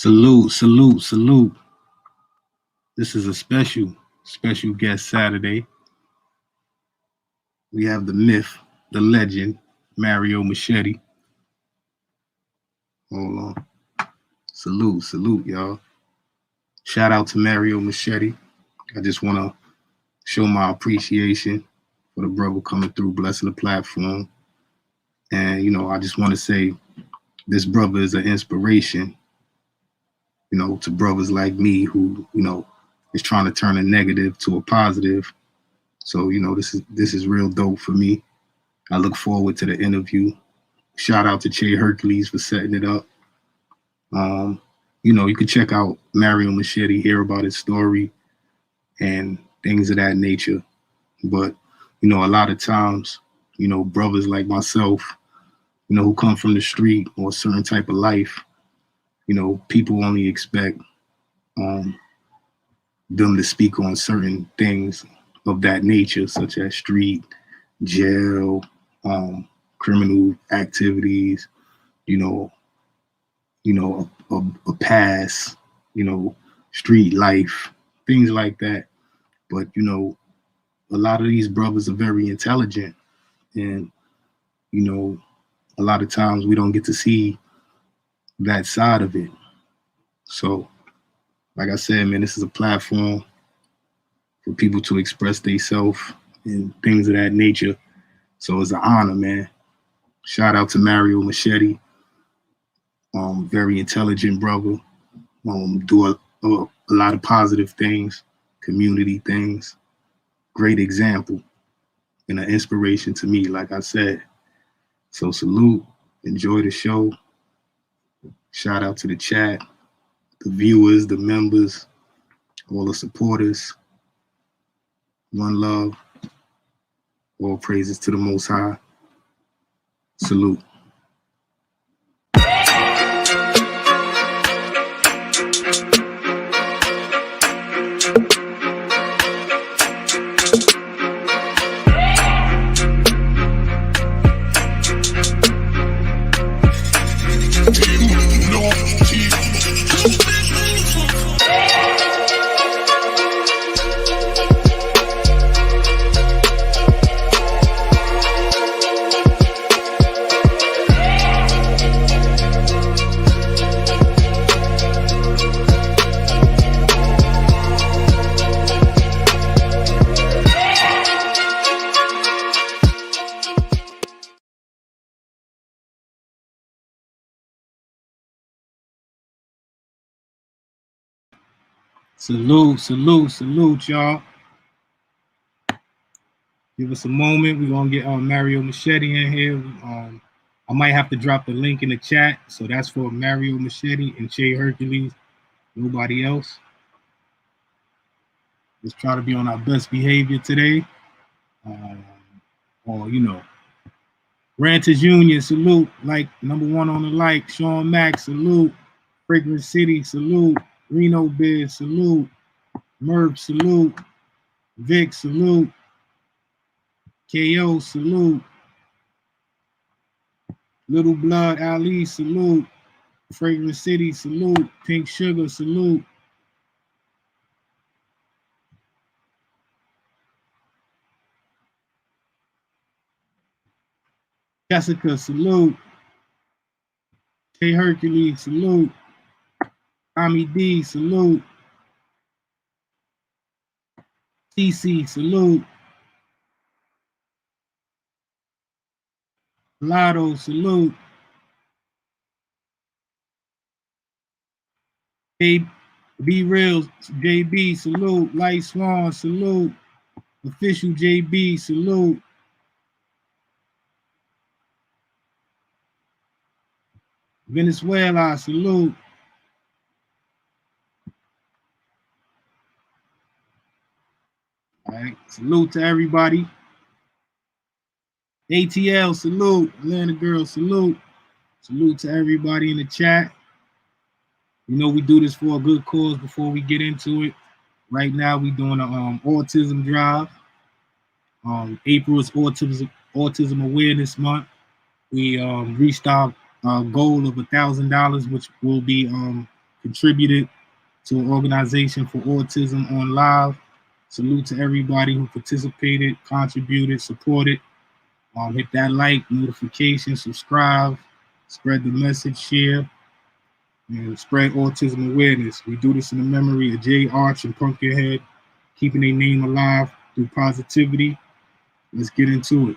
Salute, salute, salute. This is a special guest Saturday. We have the myth, the legend, Mario Machete. Hold on. Salute, y'all. Shout out to Mario Machete. I just want to show my appreciation for the brother coming through, blessing the platform. And, I just want to say this brother is an inspiration, to brothers like me who, is trying to turn a negative to a positive. So, this is real dope for me. I look forward to the interview. Shout out to Che Hercules for setting it up. You can check out Mario Machete, hear about his story and things of that nature. But, a lot of times, brothers like myself, who come from the street or a certain type of life, people only expect them to speak on certain things of that nature, such as street, jail, criminal activities, a past, street life, things like that. But, a lot of these brothers are very intelligent, and, a lot of times we don't get to see that side of it. So, like I said, man, this is a platform for people to express themselves and things of that nature. So it's an honor, man. Shout out to Mario Machete. Very intelligent brother. Do a lot of positive things, community things. Great example and an inspiration to me, like I said. So salute, enjoy the show. Shout out to the chat, the viewers, the members, all the supporters. One love. All praises to the Most High. Salute. Salute, y'all. Give us a moment. We're going to get Mario Machete in here. I might have to drop the link in the chat. So that's for Mario Machete and Che Hercules. Nobody else. Let's try to be on our best behavior today. Ranters Union, salute. Like, #1 on the like. Sean Max, salute. Fragrance City, salute. Reno Biz, salute. Merv, salute. Vic, salute. KO, salute. Little Blood Ali, salute. Fragrance City, salute. Pink Sugar, salute. Jessica, salute. Hey Hercules, salute. Tommy D, salute. CC, salute. Lotto, salute. Be Real, JB, salute. Light Swan, salute. Official JB, salute. Venezuela, salute. All right, salute to everybody. ATL, salute. Atlanta Girl, salute. Salute to everybody in the chat. We do this for a good cause before we get into it. Right now, we're doing an autism drive. April is Autism Awareness Month. We reached our goal of $1,000, which will be contributed to an organization for autism on live. Salute to everybody who participated, contributed, supported. Hit that like, notification, subscribe, spread the message, share, and spread autism awareness. We do this in the memory of Jay Arch and Pumpkinhead, keeping their name alive through positivity. Let's get into it.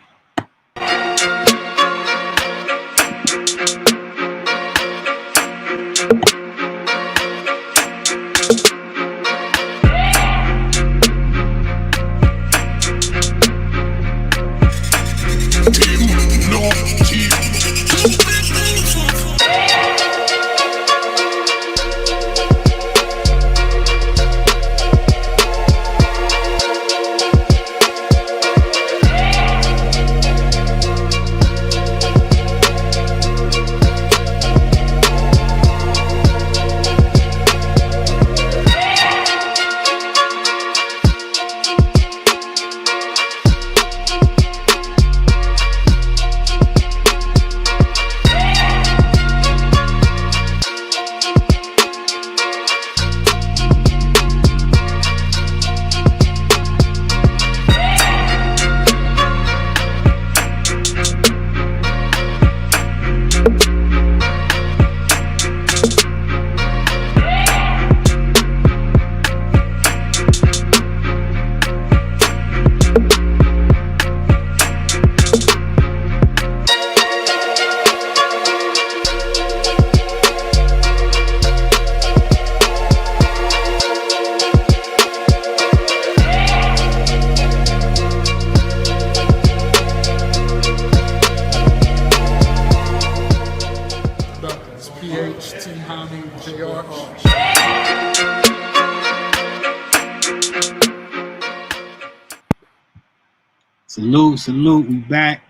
Salute, salute, we back.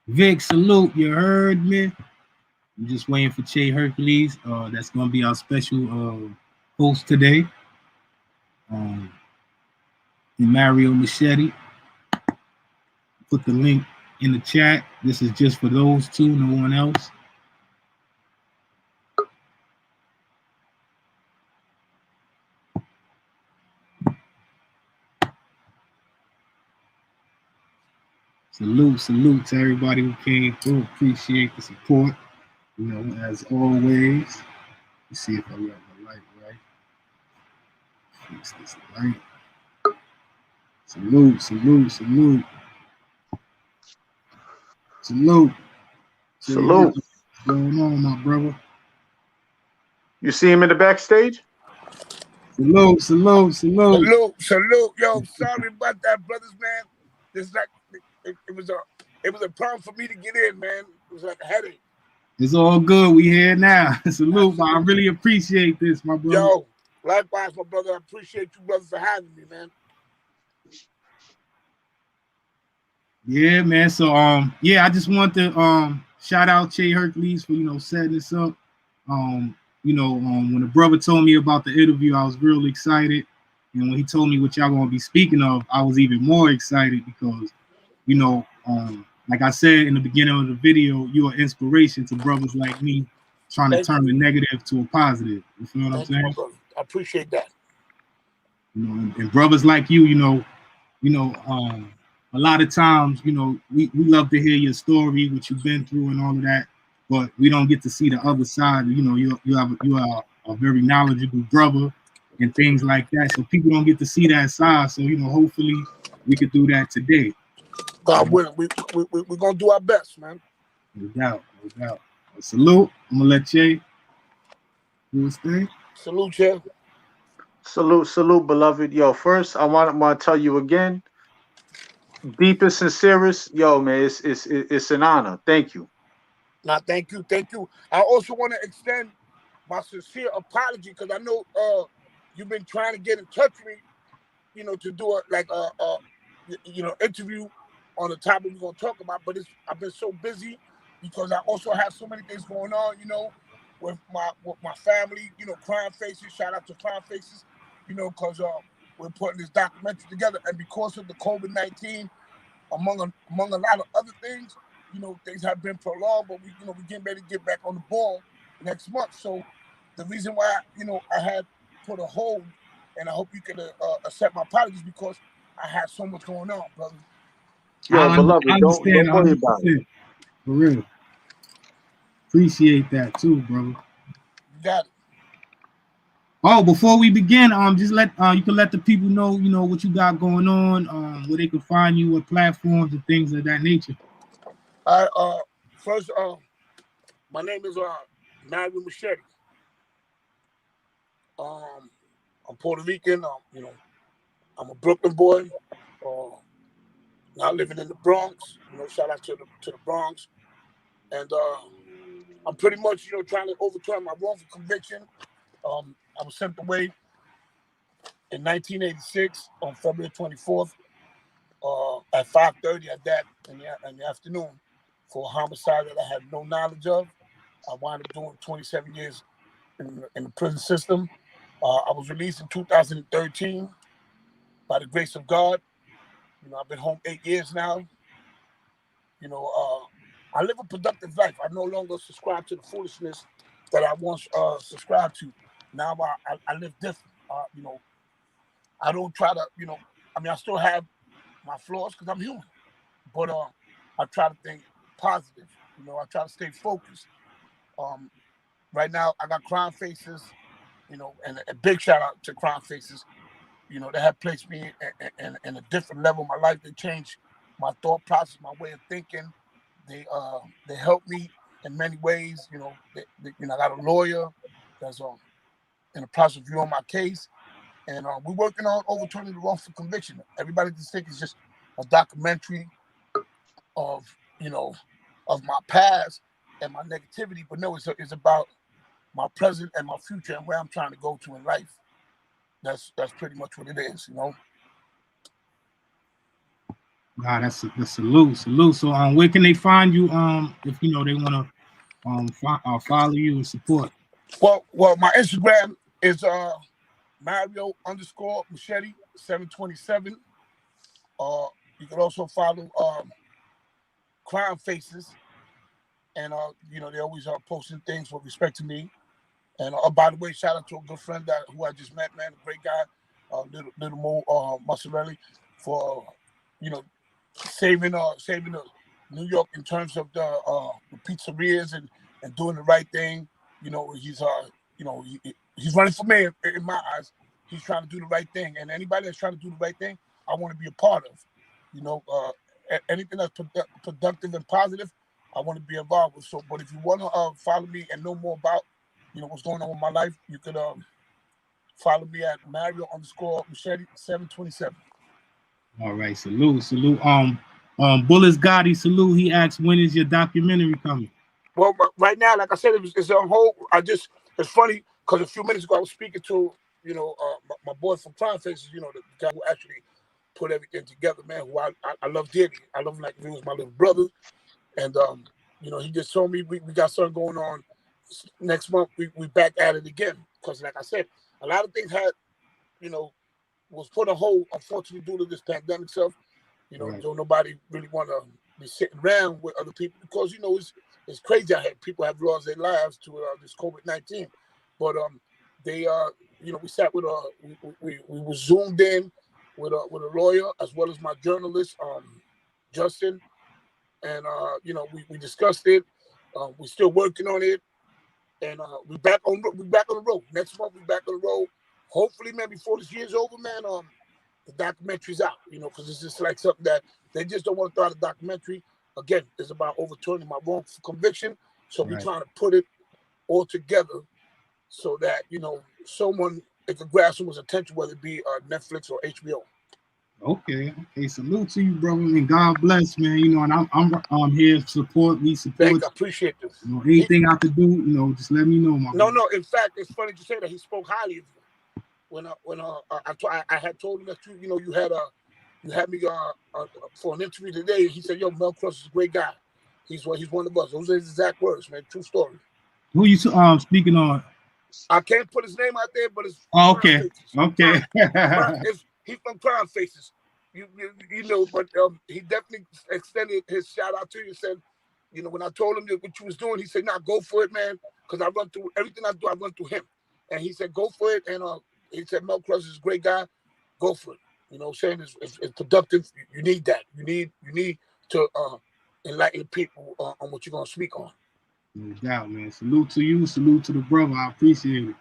Vic, salute, you heard me? I'm just waiting for Che Hercules. That's going to be our special host today. And Mario Machete. Put the link in the chat. This is just for those two, no one else. Salute, salute to everybody who came through. Appreciate the support. You know, as always. Let's see if I got my light right. Fix this light. Salute, salute, salute. Salute. Salute. What's going on, my brother? You see him in the backstage? Salute, salute, salute. Salute, salute. Yo, sorry about that, brothers, man. It's like it was a problem for me to get in, man. It was like a headache. It's all good. We here now. Salute. I really appreciate this, my brother. Yo, likewise, my brother. I appreciate you, brothers, for having me, man. Yeah, man. So yeah, I just want to shout out Che Hercules for setting this up. When the brother told me about the interview, I was real excited. And when he told me what y'all gonna be speaking of, I was even more excited because, like I said in the beginning of the video, you're an inspiration to brothers like me trying to turn the negative to a positive. You feel what I'm saying? I appreciate that. And brothers like you, a lot of times, we love to hear your story, what you've been through and all of that, but we don't get to see the other side. You are a very knowledgeable brother and things like that. So people don't get to see that side. So, hopefully we could do that today. God willing, we're going to do our best, man. No doubt, no doubt. Salute. I'm going to let Che do his thing. Salute, Che. Salute, salute, beloved. Yo, first, I want to tell you again, deepest, sincerest, yo, man, it's an honor. Thank you. Nah, thank you. I also want to extend my sincere apology because I know you've been trying to get in touch with me, to do interview on the topic we're gonna talk about. But I've been so busy because I also have so many things going on, with my family, Crime Faces. Shout out to Crime Faces, because we're putting this documentary together, and because of the COVID-19, among a lot of other things, things have been prolonged, but we getting ready to get back on the ball next month. So the reason why, I had put a hold, and I hope you can accept my apologies, because I had so much going on, brother. Yo, I beloved, don't understand worry about it. 100%. For real. Appreciate that too, brother. You got it. Oh, before we begin, just let you can let the people know, what you got going on, where they can find you, what platforms and things of that nature. All right. First, my name is Mario Machete. I'm Puerto Rican. I'm a Brooklyn boy. Now living in the Bronx. Shout out to the Bronx. And I'm pretty much, trying to overturn my wrongful conviction. I was sent away in 1986 on February 24th at 5:30 in the afternoon for a homicide that I had no knowledge of. I wound up doing 27 years in the prison system. I was released in 2013 by the grace of God. I've been home 8 years now. I live a productive life. I no longer subscribe to the foolishness that I once subscribed to. Now I live different. I don't try to, I still have my flaws because I'm human, but I try to think positive. I try to stay focused. Right now, I got Crime Faces, and a big shout out to Crime Faces. They have placed me in a different level of my life. They changed my thought process, my way of thinking. They helped me in many ways. I got a lawyer that's in the process of viewing my case, and we're working on overturning the wrongful conviction. Everybody just thinks it's just a documentary of of my past and my negativity, but no, it's about my present and my future and where I'm trying to go to in life. That's pretty much what it is. Nah, that's a salute. So, where can they find you? If they want to follow you and support. Well, my Instagram is Mario_Machete 727. You can also follow Crime Faces, and they always are posting things with respect to me. And by the way, shout out to a good friend who I just met, man, a great guy, little Mo Massarelli, for saving the New York in terms of the pizzerias and doing the right thing. He's he's running for mayor in my eyes. He's trying to do the right thing, and anybody that's trying to do the right thing, I want to be a part of. Anything that's productive and positive, I want to be involved with. So, but if you want to follow me and know more about what's going on with my life, you could follow me at Mario_Machete 727. All right, salute. Bullets Gotti, salute. He asks, when is your documentary coming? Well, right now, like I said, it's on hold. It's funny because a few minutes ago I was speaking to my boy from Crime Faces, the guy who actually put everything together, man. Who I love dearly. I love him like if he was my little brother. And he just told me we got something going on next month. We back at it again because, like I said, a lot of things had was put on hold, unfortunately, due to this pandemic stuff. Right. So nobody really want to be sitting around with other people because it's crazy out here. People have lost their lives to this COVID-19, but they we sat with we were zoomed in with a lawyer as well as my journalist Justin, and we discussed it. We're still working on it, and we back on the road. Next month we back on the road. Hopefully, man, before this year's over, man, the documentary's out, because it's just like something that they just don't want to throw out a documentary. Again, it's about overturning my wrongful conviction. So we're trying to put it all together so that, someone, it could grab someone's attention, whether it be Netflix or HBO. Okay. Salute to you, brother, and God bless, man. And I'm here to support. We support. Thank you. I appreciate this. Anything I could do, just let me know, my No. brother. In fact, it's funny to say that he spoke highly of you. When I had told him that you had me for an interview today. He said, "Yo, Mel Cross is a great guy. He's one of us." Those are his exact words, man. True story. Who you speaking on? I can't put his name out there, but it's okay. He's from Crime Faces. But he definitely extended his shout out to you. Said, when I told him what you was doing, he said, "Nah, go for it, man. because I run through everything I do. I run through him, and he said, "Go for it." And he said, "Mel Cross is a great guy. Go for it." You know, saying it's productive. You need that. You need to enlighten people on what you're gonna speak on. No doubt, man. Salute to you. Salute to the brother. I appreciate it.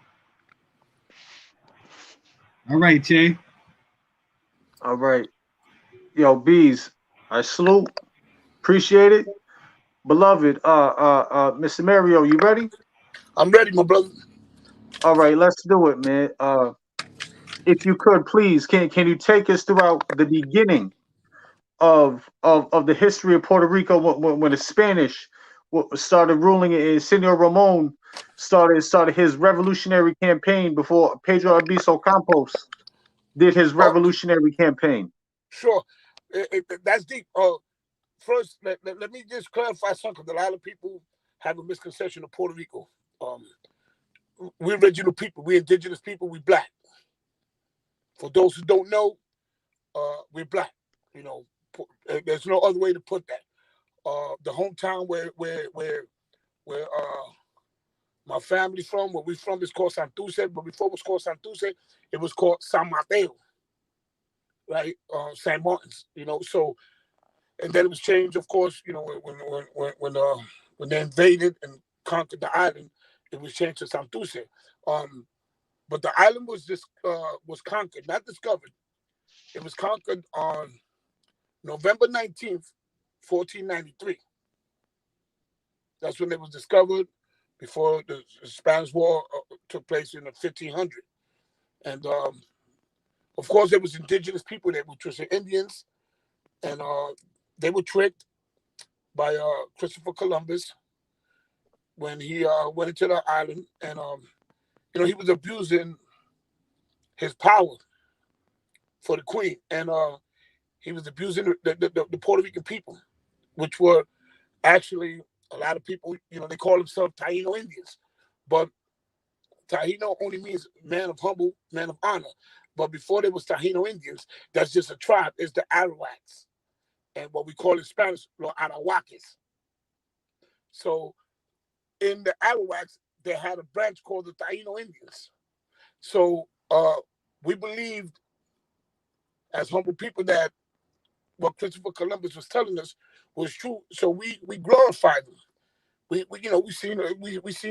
All right, Jay. All right. Yo, Bees, I salute. Appreciate it. Beloved, Mr. Mario, you ready? I'm ready, my brother. All right, let's do it, man. If you could, please, can you take us throughout the beginning of the history of Puerto Rico when the Spanish started ruling it, and Senor Ramon started his revolutionary campaign before Pedro Albizu Campos did his Oh, revolutionary campaign. sure. That's deep. First, let me just clarify something. A lot of people have a misconception of Puerto Rico. We're original people. We're indigenous people. We black. For those who don't know, we're black. You know, there's no other way to put that. The hometown where my family's from, where we're from, is called Santurce. But before it was called Santurce, it was called San Mateo, right? St. Martin's. You know, so and then it was changed, of course. You know, when they invaded and conquered the island, it was changed to Santurce. But the island was conquered, not discovered. It was conquered on November 19th, 1493. That's when it was discovered before the Spanish War took place in the 1500s. And of course, there was indigenous people there, which was the Indians, and they were tricked by Christopher Columbus when he went into the island, and you know, he was abusing his power for the Queen, and he was abusing the Puerto Rican people, which were actually a lot of people, you know, they call themselves Taino Indians, but Taino only means man of humble, man of honor. But before there was Taino Indians, that's just a tribe. It's the Arawaks, and what we call in Spanish, los Arahuaques. So in the Arawaks, they had a branch called the Taino Indians. So we believed as humble people that what Christopher Columbus was telling us was true. So we glorified them. We you know we seen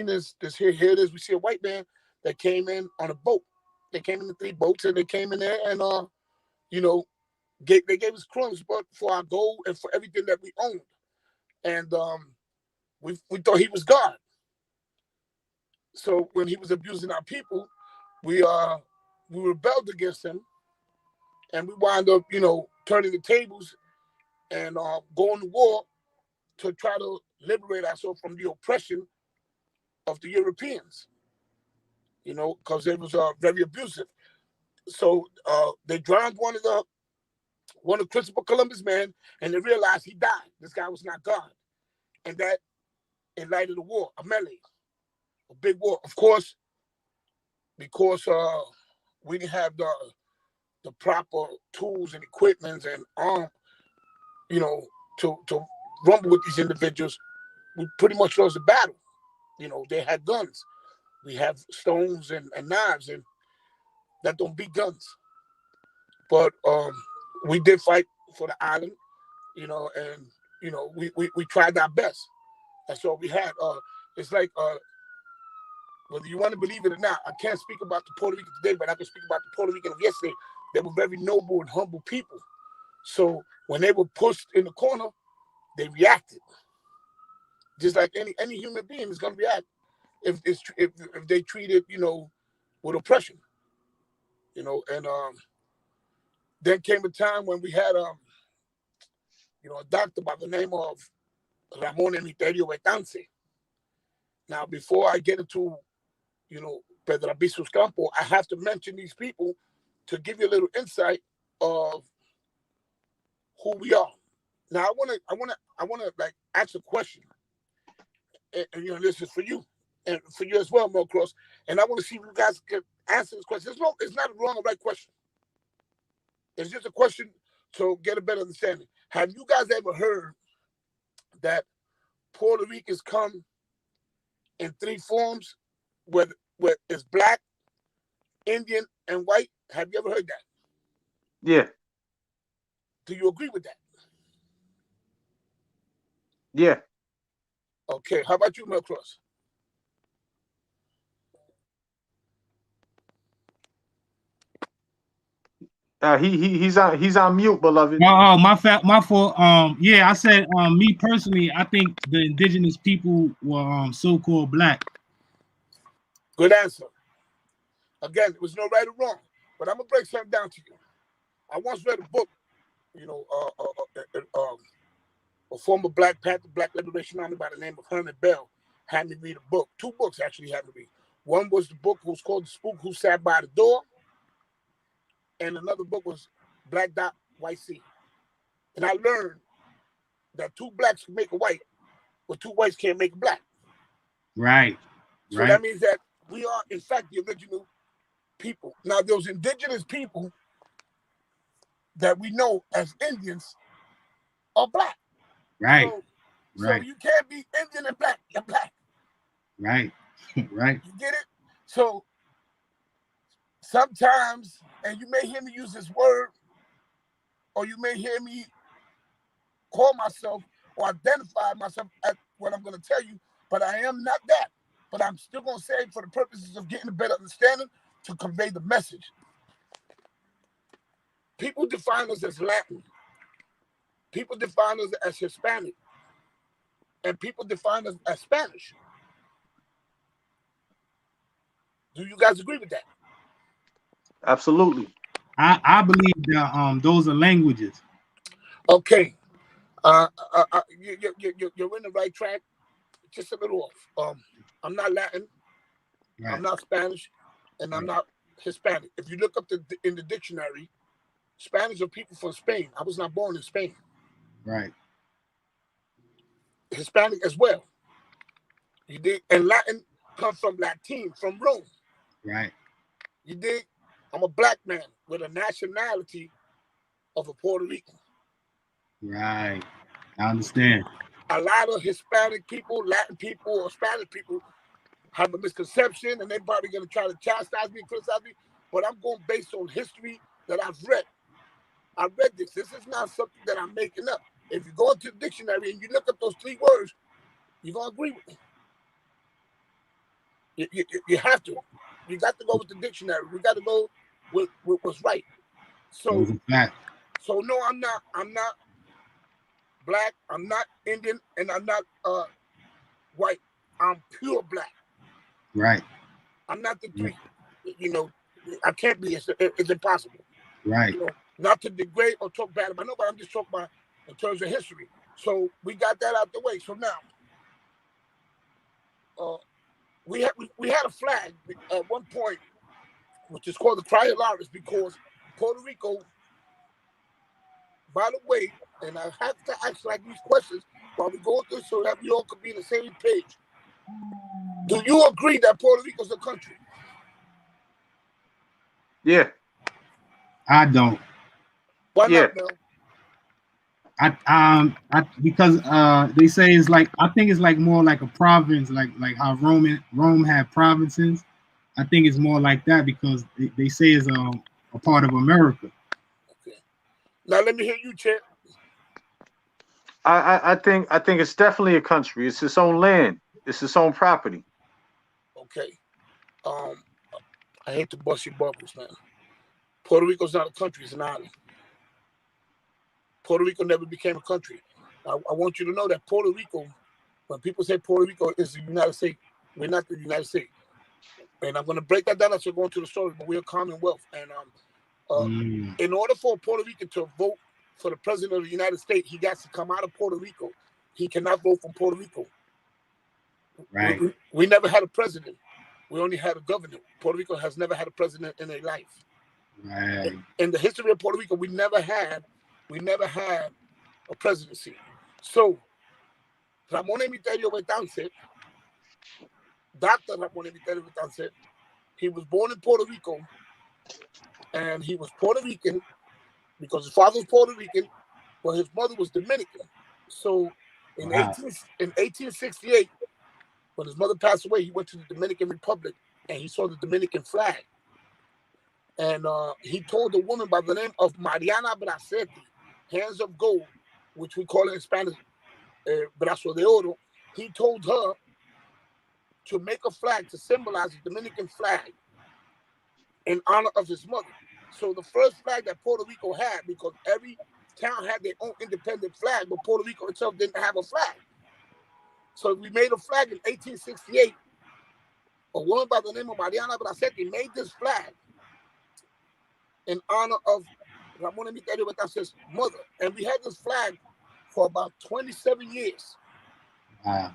this here it is. We see a white man that came in on a boat. They came in the 3 boats, and they came in there, and you know they gave us crumbs, but for our gold and for everything that we owned, and we thought he was God. So when he was abusing our people, we rebelled against him, and we wound up turning the tables and going to war to try to liberate ourselves from the oppression of the Europeans, because it was very abusive. So they drowned one of Christopher Columbus' men, and they realized he died. This guy was not God. And that enlightened the war, a melee, a big war. Of course, because we didn't have the proper tools and equipment and arm, to rumble with these individuals, we pretty much lost the battle. They had guns. We have stones and knives, and that don't beat guns. But we did fight for the island, and we tried our best. That's all we had. It's like whether you want to believe it or not, I can't speak about the Puerto Rican today, but I can speak about the Puerto Rican of yesterday. They were very noble and humble people. So when they were pushed in the corner, they reacted. Just like any human being is going to react if they treat it, with oppression. And then came a time when we had a doctor by the name of Ramon Emiterio Betance. Now, before I get into, Pedro Albizu Campo, I have to mention these people to give you a little insight of who we are. Now, I want to like ask a question, and this is for you, and for you as well, Mo Cross. And I want to see if you guys can answer this question. It's not a wrong or right question. It's just a question to get a better understanding. Have you guys ever heard that Puerto Ricans come in three forms, where it's black, Indian, and white. Have you ever heard that? Yeah. Do you agree with that? Yeah. Okay. How about you, Melcross? He's on mute, beloved. Oh, my fault. Yeah, I said me personally, I think the indigenous people were so-called black. Good answer. Again, there was no right or wrong, but I'm gonna break something down to you. I once read a book, you know, a former Black Panther, Black Liberation Army by the name of Herman Bell had me read a book. Two books actually had me read. One was the book was called The Spook Who Sat by the Door, and another book was Black Dot White Sea. And I learned that two blacks can make a white, but two whites can't make a black. Right. So Right. that means that we are, in fact, the original people. Now, those indigenous people that we know as Indians are black. Right. So Right. you can't be Indian and black. You're black. Right. Right. You get it? So sometimes, and you may hear me use this word, or you may hear me call myself or identify myself as what I'm going to tell you, but I am not that. But I'm still going to say it for the purposes of getting a better understanding to convey the message. People define us as Latin. People define us as Hispanic. And people define us as Spanish. Do you guys agree with that? Absolutely. I believe that those are languages. Okay. You're in the right track. Just a little off. I'm not Latin. Right. I'm not Spanish, and I'm not Hispanic. If you look up in the dictionary, Spanish are people from Spain. I was not born in Spain. Right. Hispanic as well. You dig? And Latin comes from Latin, from Rome. Right. You dig? I'm a black man with a nationality of a Puerto Rican. Right. I understand. A lot of Hispanic people, Latin people, or Spanish people have a misconception, and they're probably going to try to chastise me, criticize me, but I'm going based on history that I've read. I read this. This is not something that I'm making up. If you go into the dictionary and you look up those three words, you're going to agree with me. You have to. You got to go with the dictionary. We got to go with what's right. So no, I'm not black. I'm not Indian, and I'm not white. I'm pure black. Right. I'm not the three. You know, I can't be. It's impossible. Right. You know, not to degrade or talk bad about nobody. I'm just talking about in terms of history. So we got that out the way. So now, we had a flag at one point, which is called the Cry of Lawrence, because Puerto Rico. By the way, and I have to ask like these questions while we go through so that we all could be on the same page. Do you agree that Puerto Rico's a country? Yeah. I don't. Why not, Mel? Because they say it's like, I think it's like more like a province, like how Rome had provinces. I think it's more like that because they say it's a part of America. Okay. Now let me hear you, Chad. I think it's definitely a country. It's its own land. It's its own property. Okay. I hate to bust your bubbles, man. Puerto Rico's not a country, it's an island. Puerto Rico never became a country. I want you to know that Puerto Rico, when people say Puerto Rico is the United States, we're not the United States. And I'm going to break that down as we're going to the story, but we're a Commonwealth. And in order for a Puerto Rican to vote for the president of the United States, he got to come out of Puerto Rico. He cannot vote from Puerto Rico. Right. We never had a president. We only had a governor. Puerto Rico has never had a president in their life. Right. In the history of Puerto Rico, we never had a presidency. So, Ramón Emiterio Betance, Dr. Ramón Emiterio Betance, he was born in Puerto Rico, and he was Puerto Rican because his father was Puerto Rican, but his mother was Dominican. So, in 1868, When his mother passed away, he went to the Dominican Republic and he saw the Dominican flag. And he told a woman by the name of Mariana Machete, hands of gold, which we call it in Spanish, brazo de oro. He told her to make a flag to symbolize the Dominican flag in honor of his mother. So the first flag that Puerto Rico had, because every town had their own independent flag, but Puerto Rico itself didn't have a flag. So we made a flag in 1868. A woman by the name of Mariana Machete made this flag in honor of Ramon Emiterio Betancur's mother. And we had this flag for about 27 years. Wow.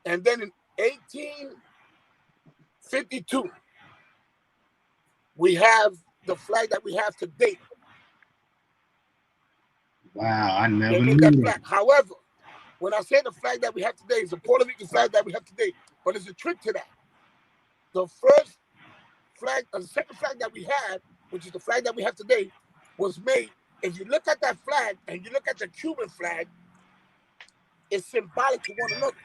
And then in 1852, we have the flag that we have today. Wow, I They never made knew that that. flag. However, when I say the flag that we have today, it's a Puerto Rican flag that we have today, but there's a trick to that. The first flag, the second flag that we had, which is the flag that we have today, was made. If you look at that flag and you look at the Cuban flag, it's symbolic to one another.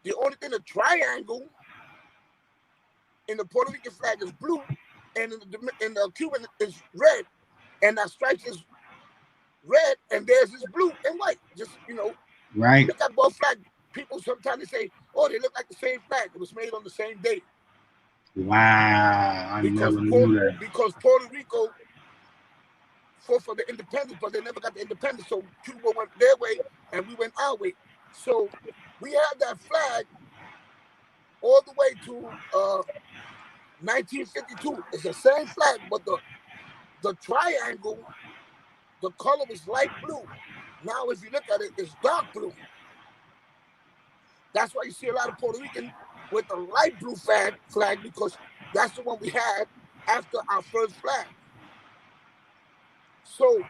The only thing, the triangle in the Puerto Rican flag is blue, and in the Cuban is red, and that stripe is red, and theirs is blue and white. Just, Right. look at both flags. People sometimes say, oh, they look like the same flag. It was made on the same day. Wow, I never knew that. Because Puerto Rico fought for the independence, but they never got the independence. So Cuba went their way, and we went our way. So we had that flag all the way to 1952. It's the same flag, but the triangle, the color was light blue. Now, if you look at it, it's dark blue. That's why you see a lot of Puerto Rican with the light blue flag because that's the one we had after our first flag. So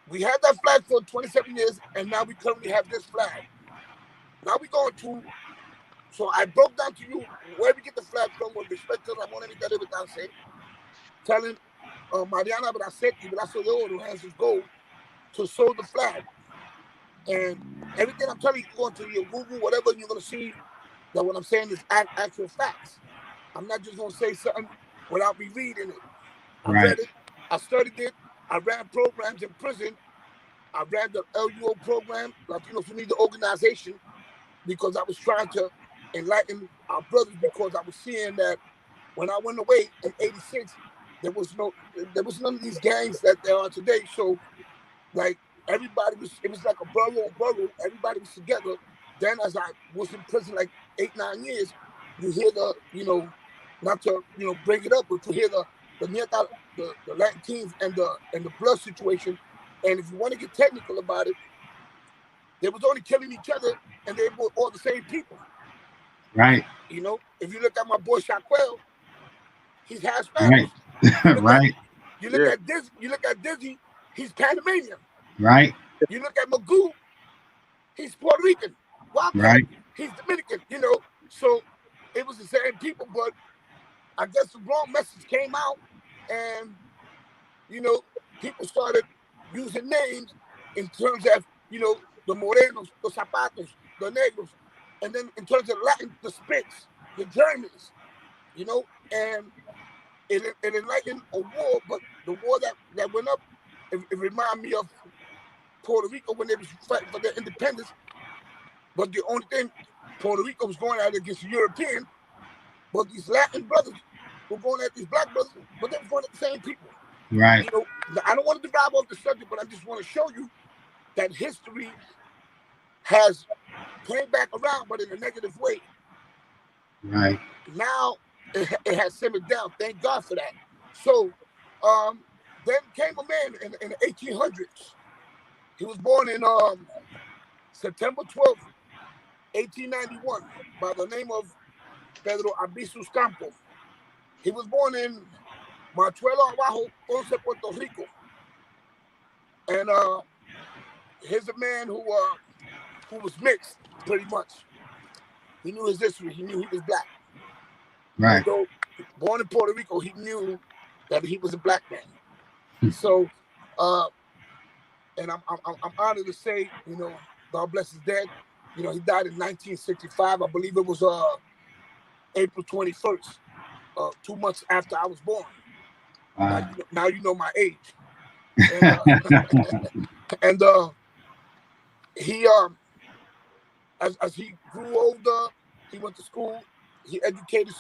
we had that flag for 27 years, and now we currently have this flag. Now we're going to, so I broke down to you where we get the flag from with respect to Ramon Emiterio Betancur, telling Mariana Machete, brazo de oro, hands of gold, to sew the flag. And everything I'm telling you, go into your Google, whatever, you're going to see that what I'm saying is actual facts. I'm not just going to say something without me reading it. I read it. I studied it. I ran programs in prison. I ran the LUO program, Latinos Who Need the Organization, because I was trying to enlighten our brothers, because I was seeing that when I went away in '86, there was none of these gangs that there are today. So, like, it was like a borough. Everybody was together. Then as I was in prison like 8-9 years, you hear not to bring it up, but to hear the Latin teens and the blood situation. And if you want to get technical about it, they was only killing each other, and they were all the same people. Right. If you look at my boy Shaquille, he's half Spanish. Right. You look at Dizzy, he's Panamanian. Right. You look at Magoo, he's Puerto Rican. Walker, right. He's Dominican. So it was the same people, but I guess the wrong message came out, and people started using names in terms of the Morenos, the Zapatos, the Negros, and then in terms of Latin, the Spits, the Germans, and it enlightened a war, but the war that went up, it reminded me of Puerto Rico when they was fighting for their independence. But the only thing, Puerto Rico was going at it against the European, but these Latin brothers were going at these black brothers, but they were going at the same people. Right. I don't want to drive off the subject, but I just want to show you that history has came back around, but in a negative way. Right. Now it has simmered down. Thank God for that. So then came a man in the 1800s. He was born in September 12th, 1891, by the name of Pedro Albizus Campo. He was born in Machuelo Abajo, Ponce, Puerto Rico. And here's a man who was mixed, pretty much. He knew his history. He knew he was black. Right. Although born in Puerto Rico, he knew that he was a black man. So, and I'm honored to say, God bless his dead. You know, he died in 1965. I believe it was April 21st, 2 months after I was born. Now you know my age. And and he as he grew older, he went to school, he educated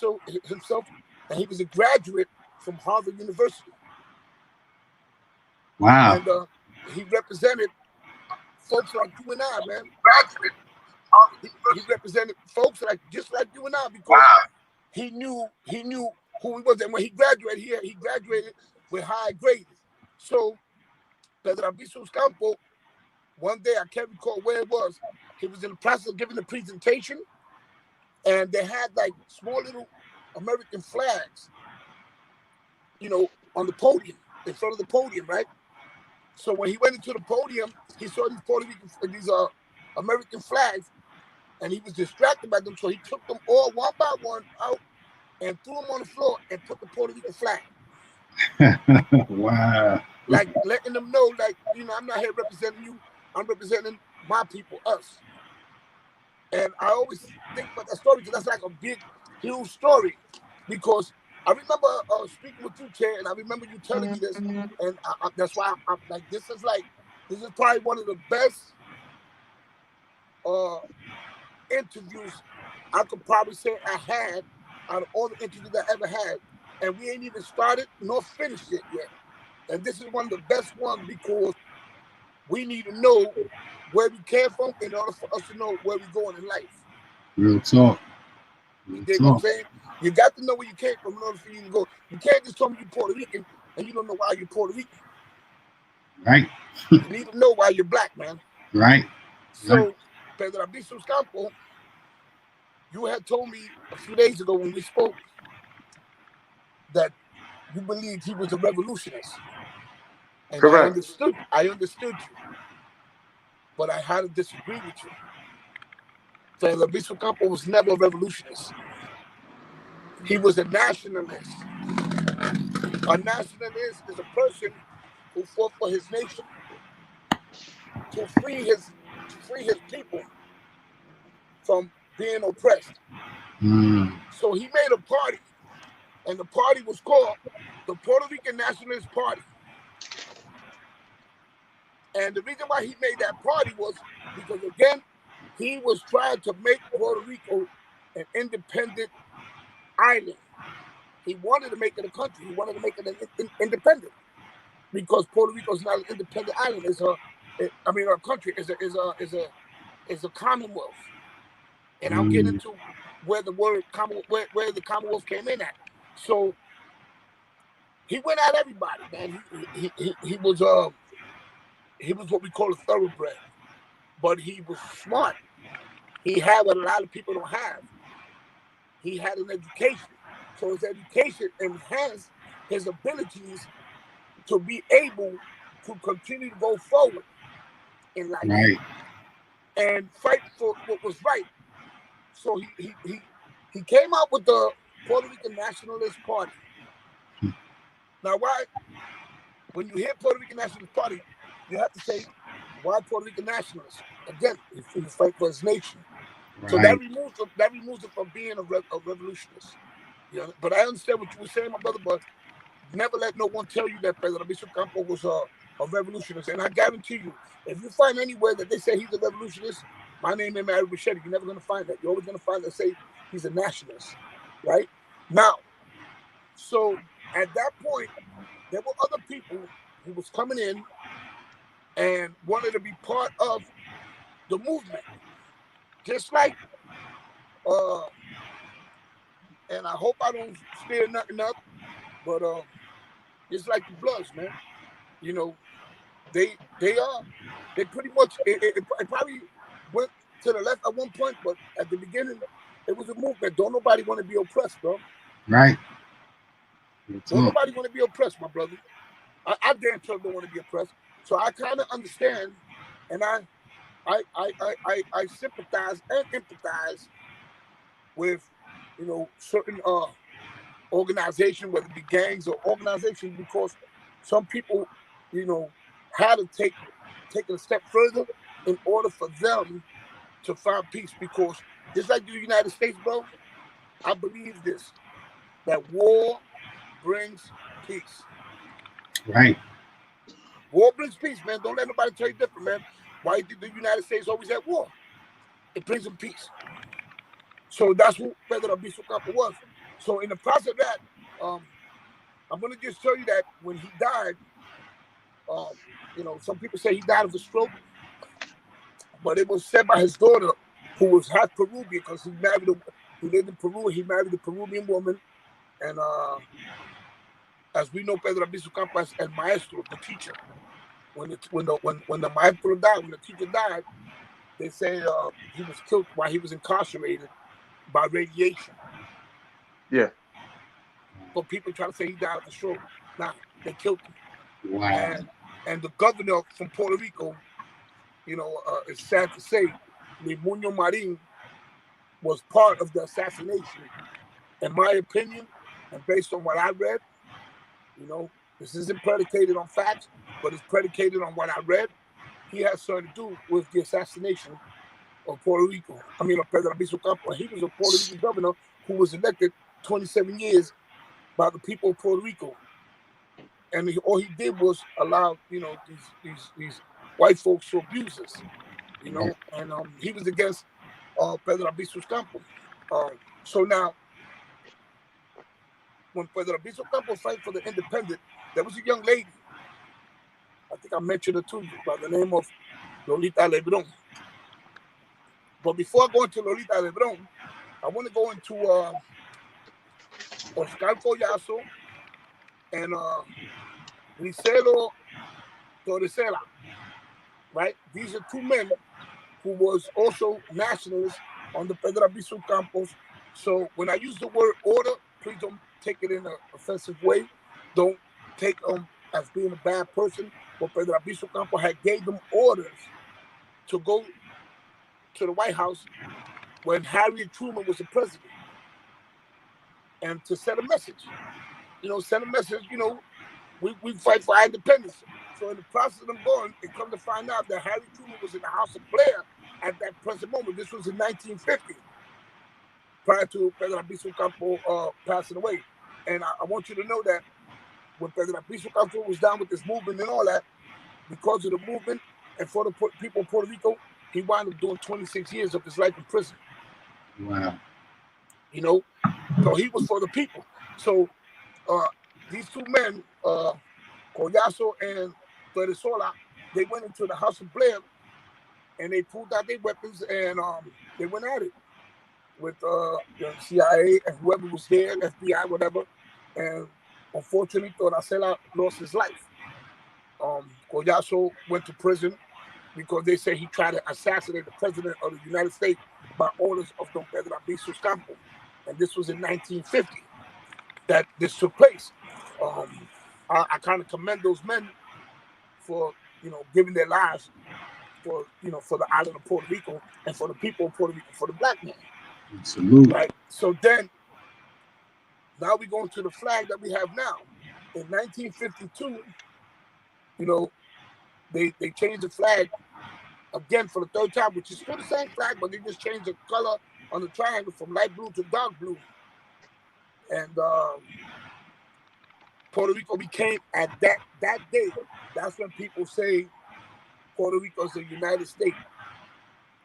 himself, and he was a graduate from Harvard University. Wow. And he represented folks like you and I, man. He represented folks just like you and I, because he knew who he was. And when he graduated, he graduated with high grades. So Pedro Albizu Campo, one day, I can't recall where it was, he was in the process of giving a presentation, and they had like small little American flags, you know, on the podium, in front of the podium, right? So when he went into the podium, he saw these these American flags, and he was distracted by them. So he took them all one by one out and threw them on the floor and put the Puerto Rican flag. Wow. Like letting them know, like, you know, I'm not here representing you. I'm representing my people, us. And I always think about that story because that's like a big, huge story. Because I remember speaking with you, Chair, and I remember you telling me this, and that's why I'm like, this is probably one of the best interviews I could probably say I had out of all the interviews I ever had, and we ain't even started nor finished it yet. And this is one of the best ones because we need to know where we came from in order for us to know where we're going in life. Real talk. You dig what I'm saying? You got to know where you came from in order for you to go. You can't just tell me you're Puerto Rican and you don't know why you're Puerto Rican. Right. You need to know why you're black, man. Right. So, Pedro Albizu Campo, you had told me a few days ago when we spoke that you believed he was a revolutionist. And Correct. I understood you. But I had to disagree with you. Pedro Albizu Campo was never a revolutionist. He was a nationalist. A nationalist is a person who fought for his nation to free his people from being oppressed. So he made a party, and the party was called the Puerto Rican Nationalist Party. And the reason why he made that party was because, again, he was trying to make Puerto Rico an independent island. He wanted to make it a country. He wanted to make it an independent, because Puerto Rico is not an independent island. It's a country. Is a commonwealth. And I'll get into where the word where the commonwealth came in at. So he went at everybody, man. He was what we call a thoroughbred, but he was smart. He had what a lot of people don't have. He had an education. So his education enhanced his abilities to be able to continue to go forward in life. Right. And fight for what was right. So he came out with the Puerto Rican Nationalist Party. Now, why? When you hear Puerto Rican Nationalist Party, you have to say, why Puerto Rican nationalists? Again, he fight for his nation. Right. So that removes it from being a revolutionist. You know? But I understand what you were saying, my brother, but never let no one tell you that Pedro Albizu Campo was a revolutionist. And I guarantee you, if you find anywhere that they say he's a revolutionist, my name ain't Machete. You're never going to find that. You're always going to find that say he's a nationalist, right? Now, so at that point, there were other people who was coming in and wanted to be part of the movement. Just like, and I hope I don't stir nothing up, but it's like the Bloods, man. You know, they pretty much, it probably went to the left at one point, but at the beginning, it was a movement. Don't nobody want to be oppressed, bro. Right. Don't nobody want to be oppressed, my brother. I damn sure don't want to be oppressed. So I kind of understand, and I sympathize and empathize with, you know, certain organizations, whether it be gangs or organizations, because some people, you know, had to take it a step further in order for them to find peace, because just like the United States, bro, I believe this, that war brings peace. Right. War brings peace, man. Don't let nobody tell you different, man. Why did the United States always at war? It brings them peace. So that's who Pedro Albizu Campos was. So in the process of that, I'm going to just show you that when he died, you know, some people say he died of a stroke, but it was said by his daughter, who was half Peruvian, because he lived in Peru. He married a Peruvian woman, and as we know, Pedro Albizu Campos, el maestro, the teacher. When the maestro died, when the teacher died, they say he was killed while he was incarcerated by radiation. Yeah. But people try to say he died of a stroke. Nah, they killed him. Wow. And the governor from Puerto Rico, you know, it's sad to say, Limuño Marin was part of the assassination. In my opinion, and based on what I read, you know, this isn't predicated on facts, but it's predicated on what I read. He had something to do with the assassination of Puerto Rico. I mean, of Pedro Albizu Campos. He was a Puerto Rican governor who was elected 27 years by the people of Puerto Rico. And all he did was allow, you know, these white folks to abuse us, you know. And he was against Pedro Albizu Campos. So now, when Pedro Albizu Campos fight for the independent, there was a young lady, I think I mentioned her to you, by the name of Lolita Lebron. But before I go into Lolita Lebron, I want to go into Oscar Collazo and Griselo Torrecera, right? These are two men who was also nationalists on the Pedro Albizu Campos. So when I use the word order, please don't take it in an offensive way. Don't take them as being a bad person. But Pedro Albizu Campos had gave them orders to go to the White House when Harriet Truman was the president, and to send a message. You know, send a message, you know, we fight for our independence. So in the process of them going, they come to find out that Harry Truman was in the House of Blair at that present moment. This was in 1950, prior to Pedro Albizu Campos passing away. And I want you to know that when Pedro Albizu Campos was down with this movement and all that, because of the movement and for the people of Puerto Rico, he wound up doing 26 years of his life in prison. Wow. You know, so he was for the people. So these two men, Collazo and Torresola, they went into the House of Blair and they pulled out their weapons and they went at it with the CIA and whoever was there, FBI, whatever. And unfortunately, Torrecela lost his life. Collazo went to prison because they say he tried to assassinate the president of the United States by orders of Don Pedro Albizu Campos. And this was in 1950 that this took place. I kind of commend those men for, you know, giving their lives for, you know, for the island of Puerto Rico and for the people of Puerto Rico, for the black man. Salute. Right. So then, now we go into the flag that we have now. In 1952, you know, they changed the flag again for the third time, which is still the same flag, but they just changed the color on the triangle from light blue to dark blue. And Puerto Rico became, at that day, that's when people say Puerto Rico is the United States.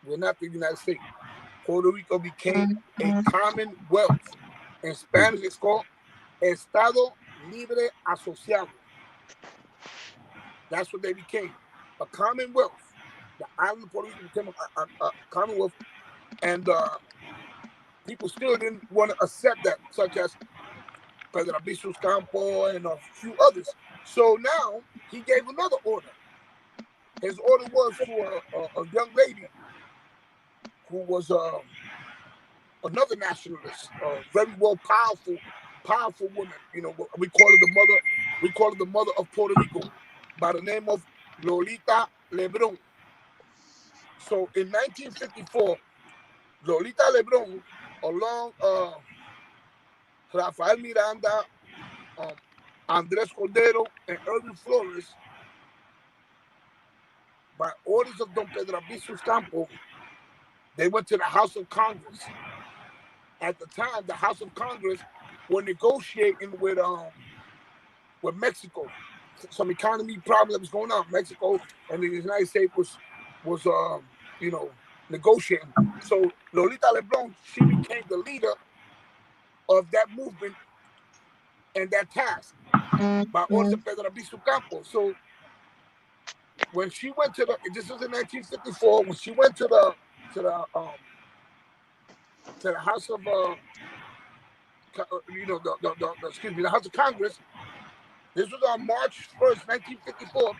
We're not the United States. Puerto Rico became a commonwealth. In Spanish, it's called Estado Libre Asociado. That's what they became, a commonwealth. The island of Puerto Rico became a commonwealth, and people still didn't want to accept that, such as Pedro Albizu Campos and a few others. So now he gave another order. His order was for a young lady who was another nationalist, very well powerful woman. You know, we call her the mother. We call her the mother of Puerto Rico, by the name of Lolita Lebron. So in 1954, Lolita Lebron, along Rafael Miranda, Andrés Cordero, and Irving Flores, by orders of Don Pedro Albizu Campos, They went to the House of Congress. At the time, the House of Congress were negotiating with Mexico. Some economy problem that was going on. Mexico and the United States was negotiating. So Lolita Lebron, she became the leader of that movement and that task by orders of Pedro Albizu Campos. So when she went to this was in 1954, when she went to the House of the House of Congress. This was on March 1st, 1954.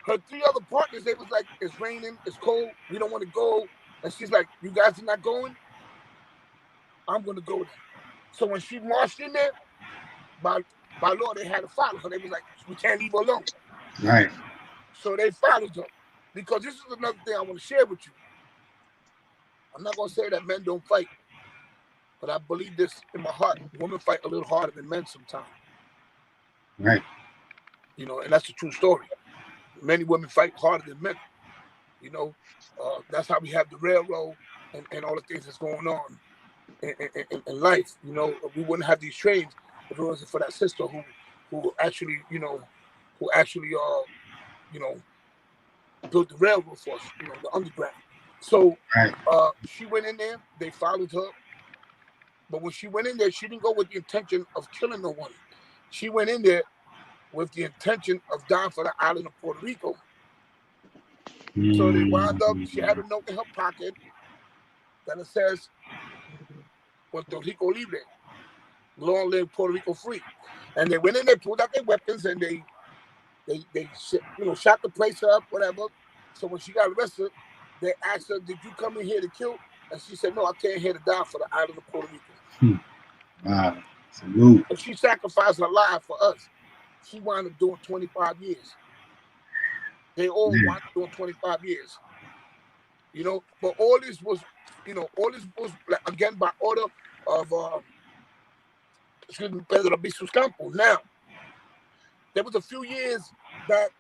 Her three other partners, they was like, it's raining, it's cold, we don't want to go. And she's like, you guys are not going? I'm going to go there. So when she marched in there, by law, they had to follow her. They was like, we can't leave her alone. Right. So they followed her. Because this is another thing I want to share with you. I'm not going to say that men don't fight, but I believe this in my heart. Women fight a little harder than men sometimes. Right. You know, and that's a true story. Many women fight harder than men. You know, that's how we have the railroad and all the things that's going on in life. You know, we wouldn't have these trains if it wasn't for that sister who actually built the railroad for us, you know, the underground. So Right. she went in there, they followed her. But when she went in there, she didn't go with the intention of killing no one. She went in there with the intention of dying for the island of Puerto Rico. So they wound up, she had a note in her pocket that it says, Puerto Rico libre, long live Puerto Rico free. And they went in there, pulled out their weapons, and they shot the place up, whatever. So when she got arrested, they asked her, did you come in here to kill? And she said, no, I came here to die for the island of Puerto Rico. Wow. Salute. And she sacrificed her life for us. She wound up doing 25 years. They all wound up doing 25 years. You know, but all this was again by order of Pedro Albizu Campos. Now, there was a few years that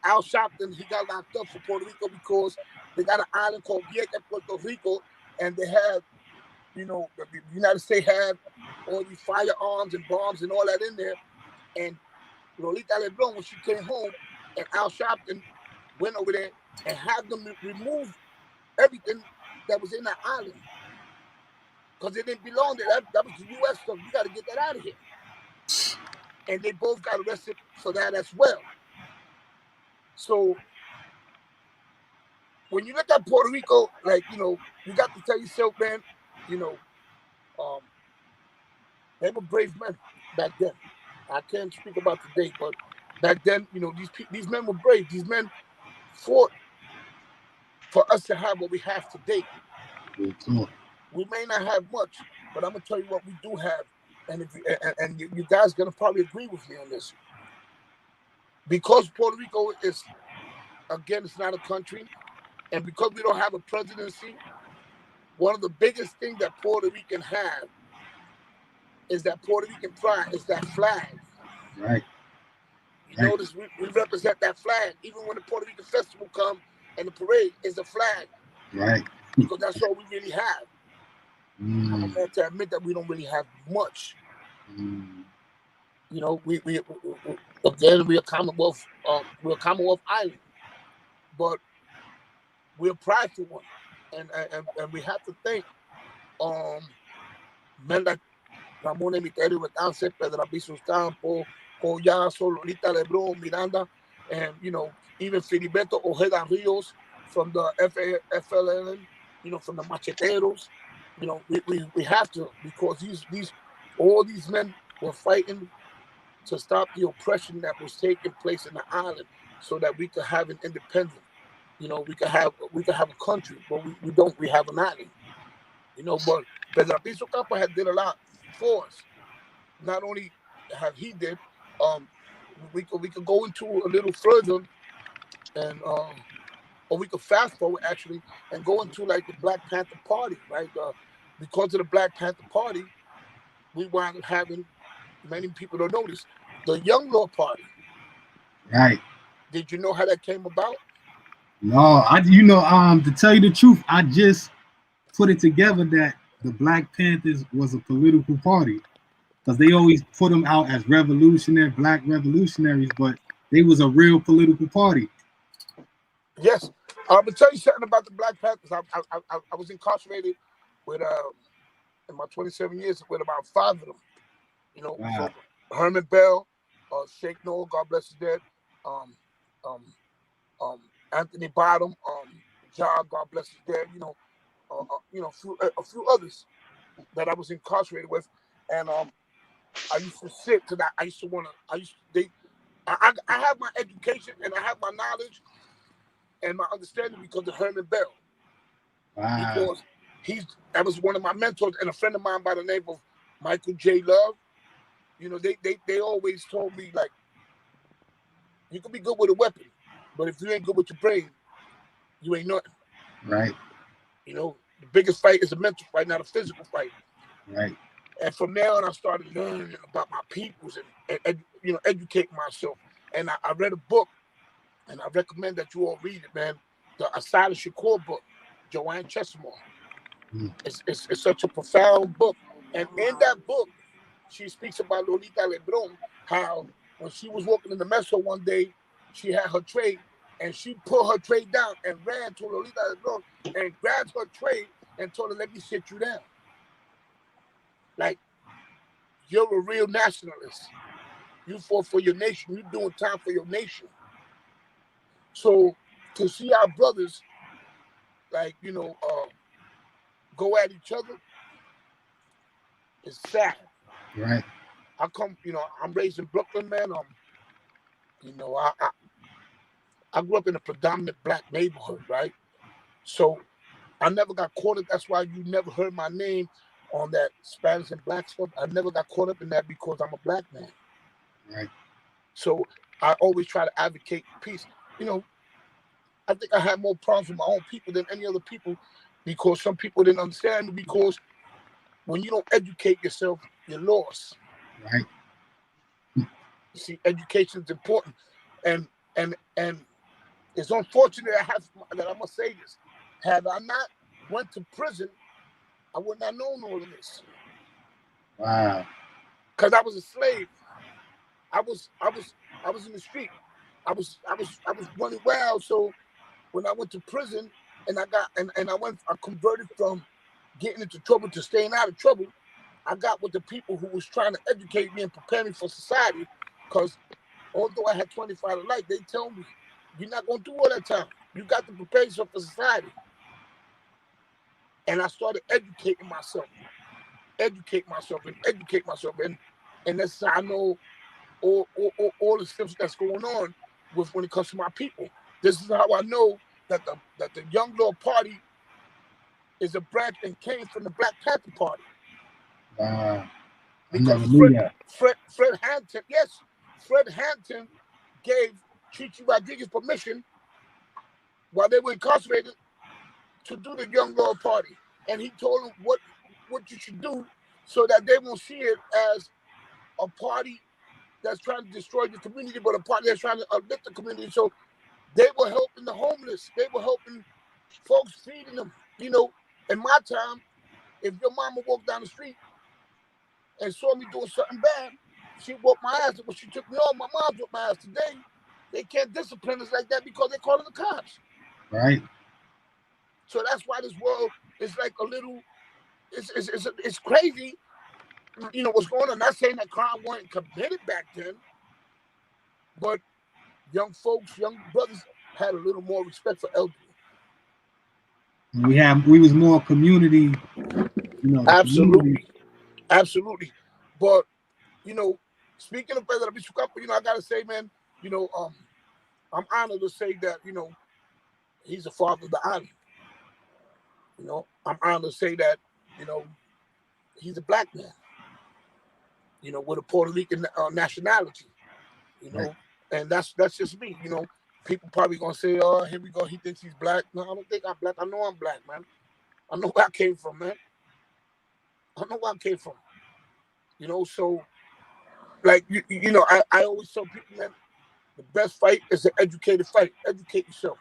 Al Sharpton, he got locked up for Puerto Rico because they got an island called Vieques, Puerto Rico, and they had, you know, the United States had all these firearms and bombs and all that in there. And Lolita Lebron, when she came home, and Al Sharpton went over there and had them remove everything that was in that island. Because it didn't belong there. That was the U.S. stuff. You got to get that out of here. And they both got arrested for that as well. So when you look at Puerto Rico, like, you know, you got to tell yourself, man, you know, they were brave men back then. I can't speak about today, but back then, you know, these men were brave. These men fought for us to have what we have today. We may not have much, but I'm gonna tell you what we do have, and you guys gonna probably agree with me on this. Because Puerto Rico is, again, it's not a country, and because we don't have a presidency, one of the biggest things that Puerto Rican have is that Puerto Rican pride, is that flag. Right. You notice we represent that flag. Even when the Puerto Rican festival comes and the parade is a flag. Right. Because that's all we really have. I'm going to admit that we don't really have much. You know, we again, we're a Commonwealth island, but we're a prideful one, and we have to think, men like Ramon Emiterio Betance, Pedro Albizu Campos, Collazo, Lolita Lebron, Miranda, and, you know, even Filiberto Ojeda Rios from the FLN, you know, from the Macheteros. You know, we have to, because all these men were fighting to stop the oppression that was taking place in the island, so that we could have an independent. You know, we could have a country, but we have an island. You know, but Pedro Albizu Campos had did a lot for us. Not only have he did, we could go into a little further, and or we could fast forward actually and go into like the Black Panther Party, right? Because of the Black Panther Party, we wound up having, many people don't know this, the Young Law Party. Right. Did you know how that came about? No, to tell you the truth, I just put it together that the Black Panthers was a political party because they always put them out as black revolutionaries, but they was a real political party. Yes, I'm gonna tell you something about the Black Panthers. I was incarcerated with in my 27 years with about 5 of them. You know, Wow. from Herman Bell, Sheikh Noah, God bless his dead, um, um, Anthony Bottom, John, God bless his dead. A few others that I was incarcerated with, and I used to sit because I used to want to. I have my education and I have my knowledge and my understanding because of Herman Bell. Wow. Because that was one of my mentors and a friend of mine by the name of Michael J. Love. You know, they always told me, like, you can be good with a weapon, but if you ain't good with your brain, you ain't nothing. Right. You know, the biggest fight is a mental fight, not a physical fight. Right. And from there on, I started learning about my peoples and educating myself. And I read a book, and I recommend that you all read it, man. The Asada Shakur book, Joanne Chesimore. It's such a profound book. And in that book, she speaks about Lolita Lebron, how when she was walking in the metro one day, she had her tray, and she put her tray down and ran to Lolita Lebron and grabbed her tray and told her, "Let me sit you down. Like, you're a real nationalist. You fought for your nation. You're doing time for your nation." So to see our brothers, like, go at each other is sad. Right. I'm raised in Brooklyn, man. I grew up in a predominant black neighborhood, right? So I never got caught up. That's why you never heard my name on that Spanish and black stuff. I never got caught up in that because I'm a black man. Right. So I always try to advocate peace. I think I had more problems with my own people than any other people because some people didn't understand me, because when you don't educate yourself, you're lost. Right. You see, education is important. And it's unfortunate that I must say this. Had I not went to prison, I would not have known all of this. Wow. Because I was a slave. I was in the street. I was running wild. So when I went to prison and I converted from getting into trouble to staying out of trouble, I got with the people who was trying to educate me and prepare me for society. Because although I had 25 to life, they tell me, you're not going to do all that time. You got to prepare yourself for society. And I started educating myself. And that's how I know all the steps that's going on when it comes to my people. This is how I know that the Young Lord Party is a branch and came from the Black Panther Party. Wow. I Because never knew that. Fred Hampton gave Chichi Rodriguez permission while they were incarcerated to do the Young Lord Party. And he told them what you should do so that they won't see it as a party that's trying to destroy the community, but a party that's trying to uplift the community. So they were helping the homeless. They were helping folks, feeding them. In my time, if your mama walked down the street and saw me doing something bad, she whooped my ass. But she took me on. My mom whooped my ass. Today, they can't discipline us like that because they're calling the cops. Right. So that's why this world is like a little. It's crazy. What's going on. Not saying that crime wasn't committed back then, but young folks, young brothers had a little more respect for elderly. We was more community, Absolutely. But speaking of President Bishop Cup, I gotta say, man, I'm honored to say that, he's the father of the island. I'm honored to say that, he's a black man, with a Puerto Rican nationality, Right. and that's just me, People probably gonna say, "Oh, here we go. He thinks he's black." No, I don't think I'm black. I know I'm black, man. I know where I came from, man. So like I always tell people, man, the best fight is an educated fight. Educate yourself.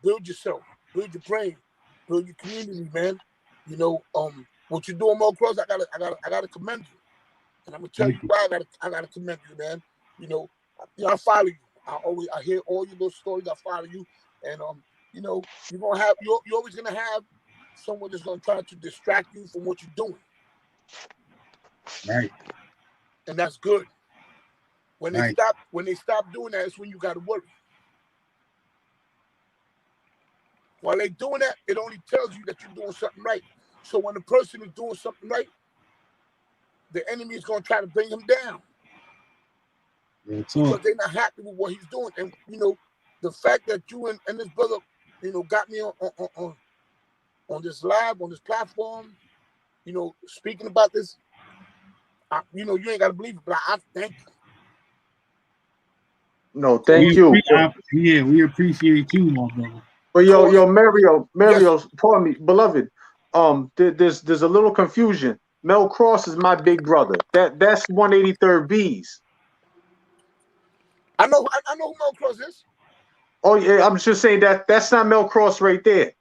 build yourself, build your brain, build your community, man. You know, what you're doing, Mo Cross, I gotta commend you. And I'm gonna tell you why I gotta commend you, man. You know, I follow you. I hear all your little stories. I follow you, and you know, you're always gonna have someone that's gonna try to distract you from what you're doing. Right. And that's good. When they Right. stop doing that, it's when you gotta worry. While they're doing that, it only tells you that you're doing something right. So when the person is doing something right, the enemy is gonna try to bring him down. Because they're not happy with what he's doing. And you know, the fact that you and this brother, you know, got me on this live, on this platform, you know, speaking about this, you know, you ain't gotta believe it, but I thank you. No, thank you. Yeah, we appreciate you, my brother. But yo, Mario, yes. Pardon me, beloved. There's a little confusion. Mel Cross is my big brother. That's 183rd B's. I know who Mel Cross is. Oh yeah, I'm just saying that's not Mel Cross right there.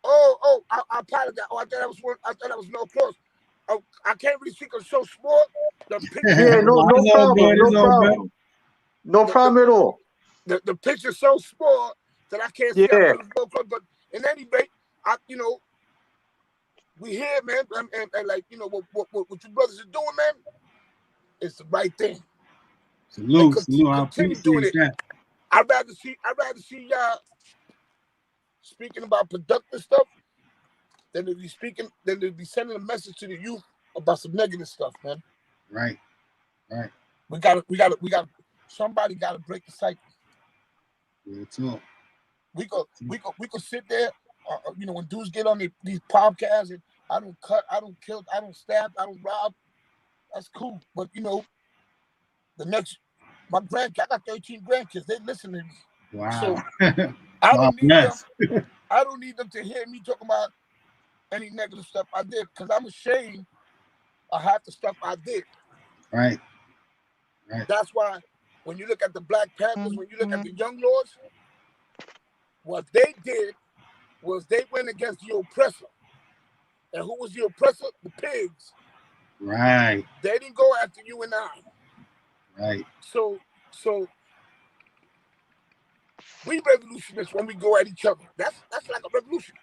Oh, I apologize. Oh, I thought that was Mel Cross. Oh, I can't really see because it's so small. The picture, yeah, no problem at all. The picture's so small that I can't see. I thought it was Mel Cross, but in any rate, you know, we here, man, and like, you know, what you brothers are doing, man, it's the right thing. Salute, continue doing it. That. I'd rather see y'all speaking about productive stuff than to be sending a message to the youth about some negative stuff, man. Right. We gotta. Somebody gotta break the cycle. We could sit there, you know, when dudes get on these podcasts and I don't cut, I don't kill, I don't stab, I don't rob. That's cool, but you know, my grandkids, I got 13 grandkids. They listen to me. Wow. So I don't need them. I don't need them to hear me talking about any negative stuff I did, because I'm ashamed of half the stuff I did. Right. That's why when you look at the Black Panthers, when you look at the Young Lords, what they did was they went against the oppressor. And who was the oppressor? The pigs. Right. They didn't go after you and I. Right. So we revolutionists when we go at each other. That's like a revolution.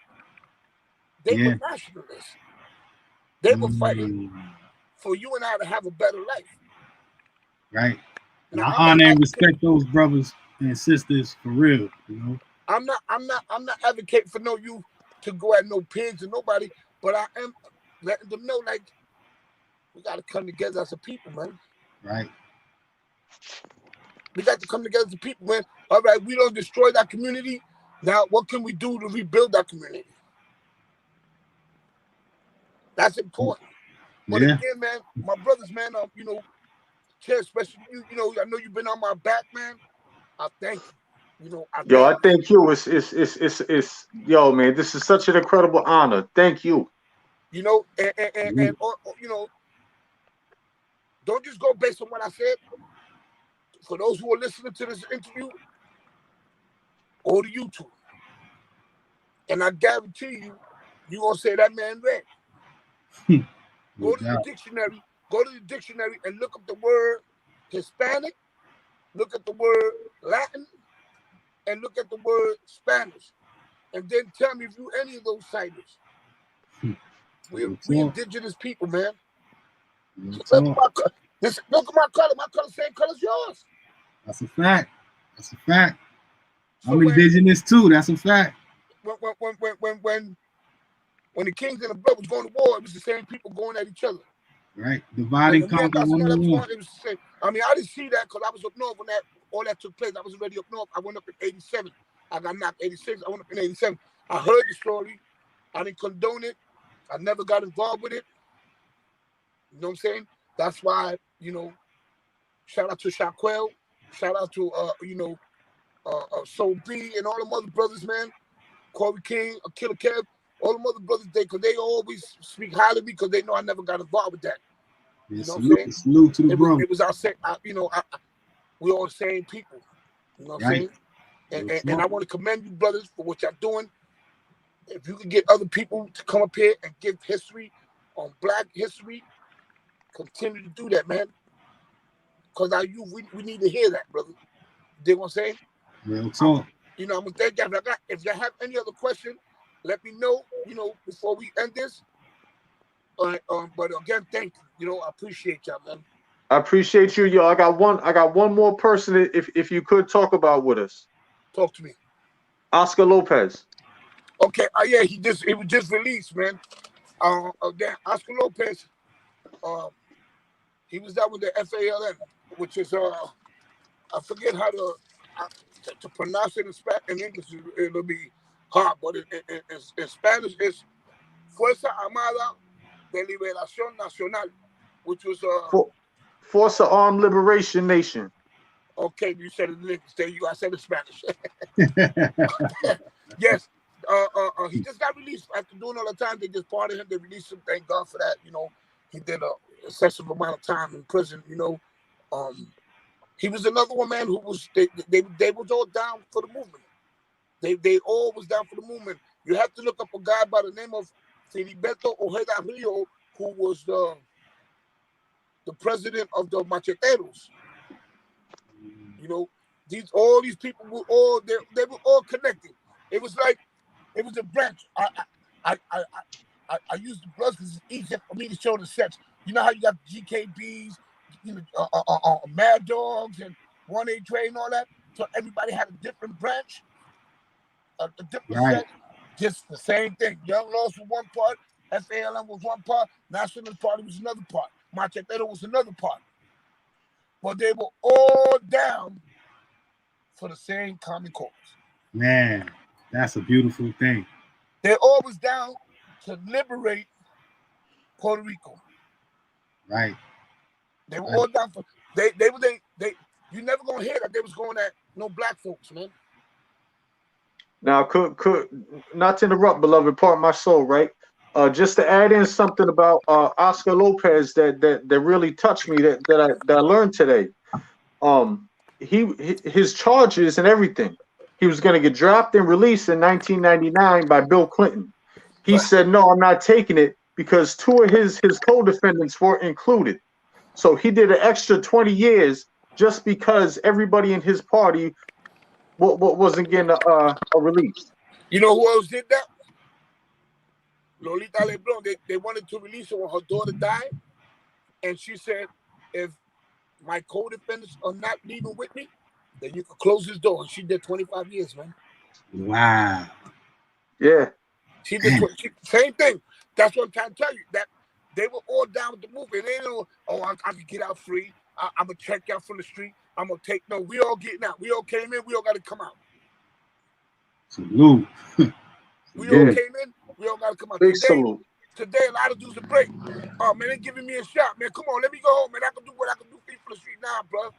They were nationalists. They were fighting for you and I to have a better life. Right. And I honor and respect those brothers and sisters for real, you know. I'm not advocating for no youth to go at no pigs or nobody, but I am letting them know, like, we got to come together as a people, man. Right. We got to come together as a people, man. All right, we don't destroy that community. Now, what can we do to rebuild that community? That's important. But again, man, my brothers, man, you know, Chair, especially you, you know, I know you've been on my back, man. I thank you. You know, I thank you. It's yo, man, this is such an incredible honor. Thank you. You know, and you know, don't just go based on what I said. For those who are listening to this interview, go to YouTube. And I guarantee you, you're gonna say that man read. Go to the dictionary and look up the word Hispanic, look at the word Latin, and look at the word Spanish. And then tell me if you any of those sightings. We indigenous people, man. So look at my color. My color same color as yours. That's a fact. So I'm indigenous too. That's a fact. When the kings and the blood was going to war, it was the same people going at each other. Right. Dividing conquer. It was the same. I mean, I didn't see that because I was up north when all that took place. I was already up north. I went up in 87. I got knocked 86. I went up in 87. I heard the story. I didn't condone it. I never got involved with it. You know what I'm saying? That's why, you know, shout out to Shaquille, shout out to Soul B and all them other brothers, man. Corey King, Killer Kev, all them other brothers, because they always speak highly of me because they know I never got involved with that. You know what I'm saying? Salute to the brothers. It was our same, we all the same people. You know what I'm saying? And I want to commend you, brothers, for what y'all doing. If you could get other people to come up here and give history on Black history, continue to do that, man. Because our youth, we need to hear that, brother. You dig what I'm saying? Real talk. I'm gonna thank y'all. If y'all have any other question, let me know. Before we end this. But again, thank you. I appreciate y'all, man. I appreciate you, yo. I got one more person. If you could talk about with us. Talk to me. Oscar Lopez. Okay. Yeah. He was just released, man. Oscar Lopez. He was down with the FALN, which is I forget how to pronounce it in English. It'll be hard, but in Spanish it's Fuerza Armada de Liberación Nacional, which was Force of Armed Liberation Nation. Okay, you said it in English. I said it in Spanish. Yes. He just got released after doing all the time. They just pardoned him. They released him. Thank God for that. He did a excessive amount of time in prison. He was another one, man, who was they was all down for the movement. They all was down for the movement. You have to look up a guy by the name of Filiberto Ojeda Rio, who was the president of the Macheteros. All these people were all they were all connected. It was like it was a branch. I used the brush because it's easier for me to show the sets. You know how you got GKBs, Mad Dogs, and 1A Trade and all that. So everybody had a different branch, a different set. Just the same thing. Young Laws was one part, FALN was one part, Nationalist Party was another part, Machete was another part. But they were all down for the same common cause. Man, that's a beautiful thing. They all was down to liberate Puerto Rico. Right. They were all down for they you never gonna hear that they was going at no black folks, man. Now, could not to interrupt, beloved, part of my soul, right? Just to add in something about Oscar Lopez that really touched me that I learned today. His charges and everything. He was going to get drafted and released in 1999 by Bill Clinton. He said, "No, I'm not taking it," because two of his co-defendants were included. So he did an extra 20 years just because everybody in his party wasn't getting a release. You know who else did that? Lolita Lebron. They wanted to release her when her daughter died, and she said, "If my co-defendants are not leaving with me, then you can close this door." And she did 25 years, man. Wow. Yeah. She did same thing. That's what I'm trying to tell you. That they were all down with the movement. They know, I can get out free. I'm gonna check out from the street. I'm gonna take we all getting out. We all came in. We all got to come out. Salute. We all came in. We all got to come out. Big salute. Today, a lot of dudes are break. Oh man, they giving me a shot, man. Come on, let me go home, man. I can do what I can do for you for the street now, bro.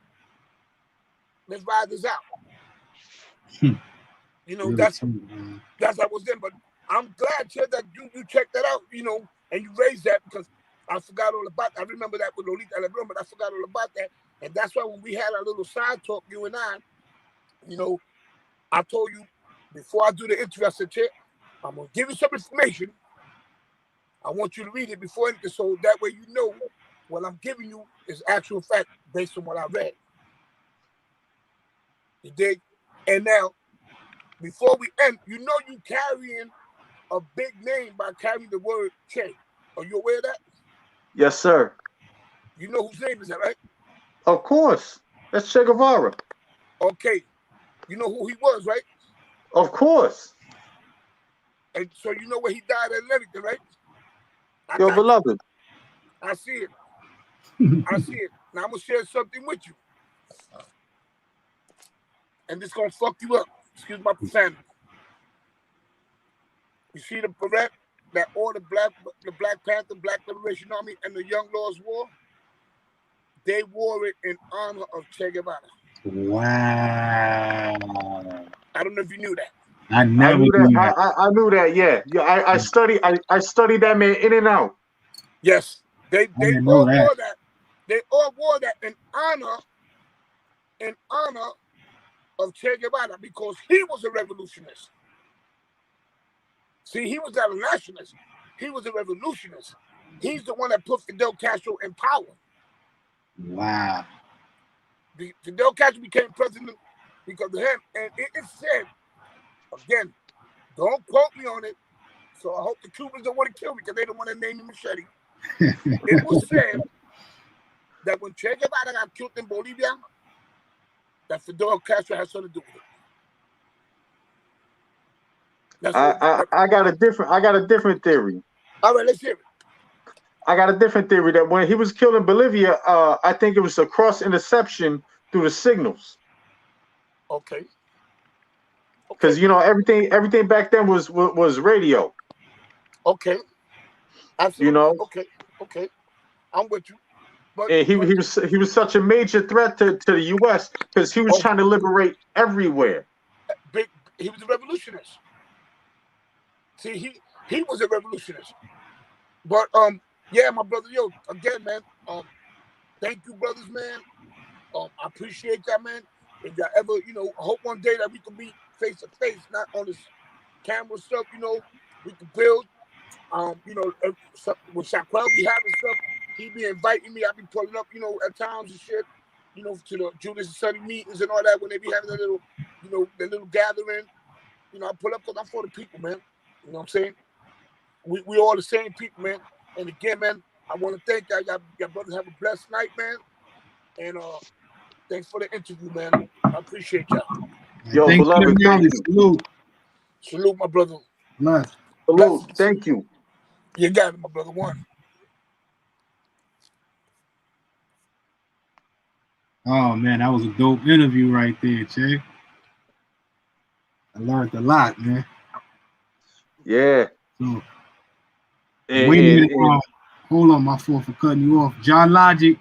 Let's ride this out. That's how it was then. But I'm glad, Chad, that you checked that out, and you raised that because I forgot all about that. I remember that with Lolita Lebron, but I forgot all about that. And that's why when we had our little side talk, you and I told you before I do the interview, I said, Chad, I'm going to give you some information. I want you to read it before anything, so that way you know what I'm giving you is actual fact based on what I read. You dig? And now, before we end, you carrying a big name by carrying the word Che. Are you aware of that? Yes, sir. You know whose name is that, right? Of course. That's Che Guevara. Okay. You know who he was, right? Of course. And so you know where he died at and everything, right? Your beloved. I see it. I see it. Now I'm going to share something with you. And this going to fuck you up. Excuse my profanity. You see the parade that all the Black Panther, Black Liberation Army, and the Young Lords wore? They wore it in honor of Che Guevara. Wow. I don't know if you knew that. I never knew that. I knew that. Yeah. I studied that man in and out. Yes, they all wore that. They all wore that in honor of Che Guevara because he was a revolutionist. See, he was not a nationalist. He was a revolutionist. He's the one that put Fidel Castro in power. Wow. Fidel Castro became president because of him. And it said, again, don't quote me on it. So I hope the Cubans don't want to kill me because they don't want to name me Machete. It was said that when Che Guevara got killed in Bolivia, that Fidel Castro had something to do with it. I got a different theory. All right, let's hear it. I got a different theory that when he was killed in Bolivia, I think it was a cross interception through the signals. Okay. Because everything back then was radio. Okay. Absolutely. You know. Okay. I'm with you. But and he was such a major threat to the U.S. because he was trying to liberate everywhere. He was a revolutionist. See, he was a revolutionist. But yeah, my brother, again, man, thank you, brothers, man. I appreciate that, man. If y'all ever, I hope one day that we can be face to face, not on this camera stuff, we can build. With Shaquille be having stuff, he be inviting me, I be pulling up, at times and shit, to the Judas and Sunday meetings and all that when they be having a little, the little gathering. I pull up because I'm for the people, man. You know what I'm saying? We all the same people, man. And again, man, I want to thank y'all. Y'all brothers have a blessed night, man. And thanks for the interview, man. I appreciate y'all. Yo, beloved, thank you. Salute, my brother. Nice. Salute, thank you. You got it, my brother. One. Oh man, that was a dope interview right there, Che. I learned a lot, man. Yeah. So, wait a minute. Hold on, my fault for cutting you off. John Logic,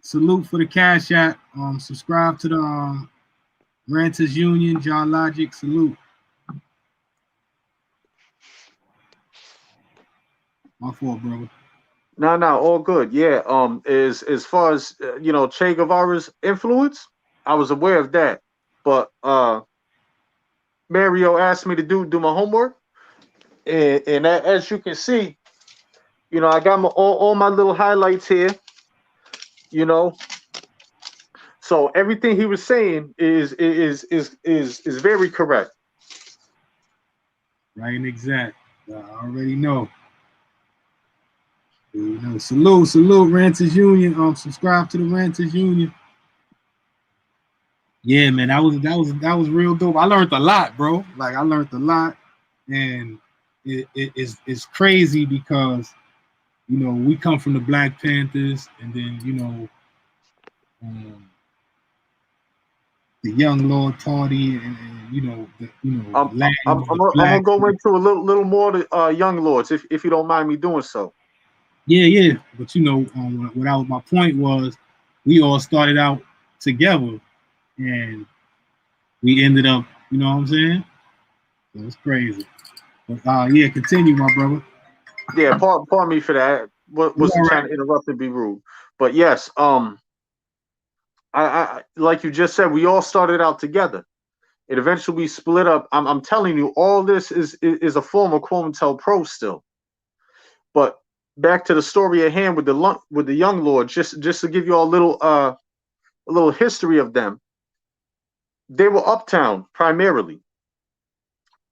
salute for the Cash App. Subscribe to the Ranters Union. John Logic, salute. My fault, brother. No, all good. Yeah. As far as Che Guevara's influence, I was aware of that, but Mario asked me to do my homework, and as you can see, I got all my little highlights here. So everything he was saying is very correct. Right and exact. I already know. Salute, Ranters Union. Subscribe to the Ranters Union. Yeah, man, that was real dope. I learned a lot, bro. Like I learned a lot, and it's crazy because we come from the Black Panthers, and then the Young Lord Party, and I'm gonna go into a little more to Young Lords, if you don't mind me doing so. Yeah, but my point was, we all started out together, and we ended up, you know what I'm saying? So it's crazy. But yeah, continue, my brother. Yeah, pardon me for that. Wasn't trying to interrupt and be rude, but yes, I like you just said, we all started out together. It eventually split up. I'm telling you, all this is a form of COINTELPRO still. But back to the story at hand with the Young Lords, just to give you all a little history of them. They were uptown primarily,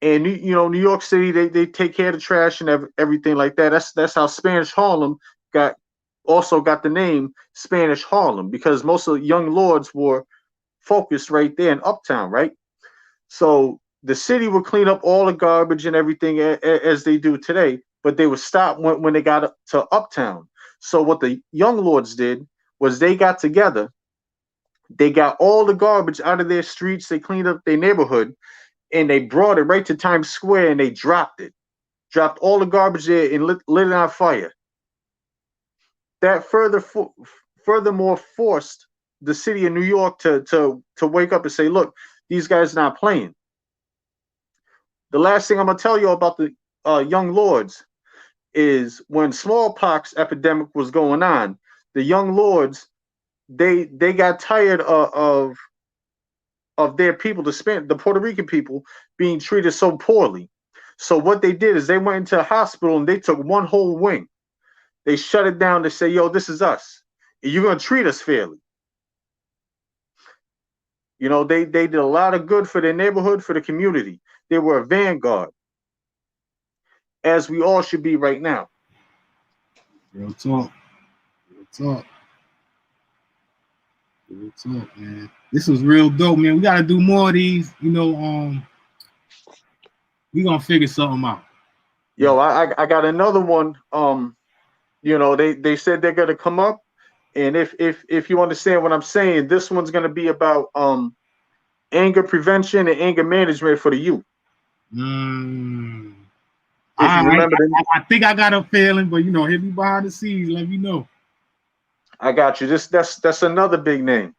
and New York City, they take care of the trash and everything like that. That's how Spanish Harlem got the name Spanish Harlem, because most of the Young Lords were focused right there in uptown, right? So the city would clean up all the garbage and everything as they do today, but they would stop when they got to uptown. So what the Young Lords did was they got together, they got all the garbage out of their streets, they cleaned up their neighborhood, and they brought it right to Times Square and they dropped all the garbage there and lit it on fire. That furthermore forced the city of New York to wake up and say, look, these guys are not playing. The last thing I'm gonna tell you about the Young Lords is when smallpox epidemic was going on, the Young Lords they got tired of of their people, the Puerto Rican people, being treated so poorly. So what they did is they went into a hospital and they took one whole wing. They shut it down to say, yo, this is us. And you're going to treat us fairly. You know, they did a lot of good for their neighborhood, for the community. They were a vanguard, as we all should be right now. Real talk. Real talk. Real talk, man. This was real dope, man. We got to do more of these. You know, we going to figure something out. Yo, I got another one. You know, they said they're going to come up. And if you understand what I'm saying, this one's going to be about anger prevention and anger management for the youth. If you remember, I think I got a feeling, but you know, hit me behind the scenes. Let me know. I got you. That's another big name.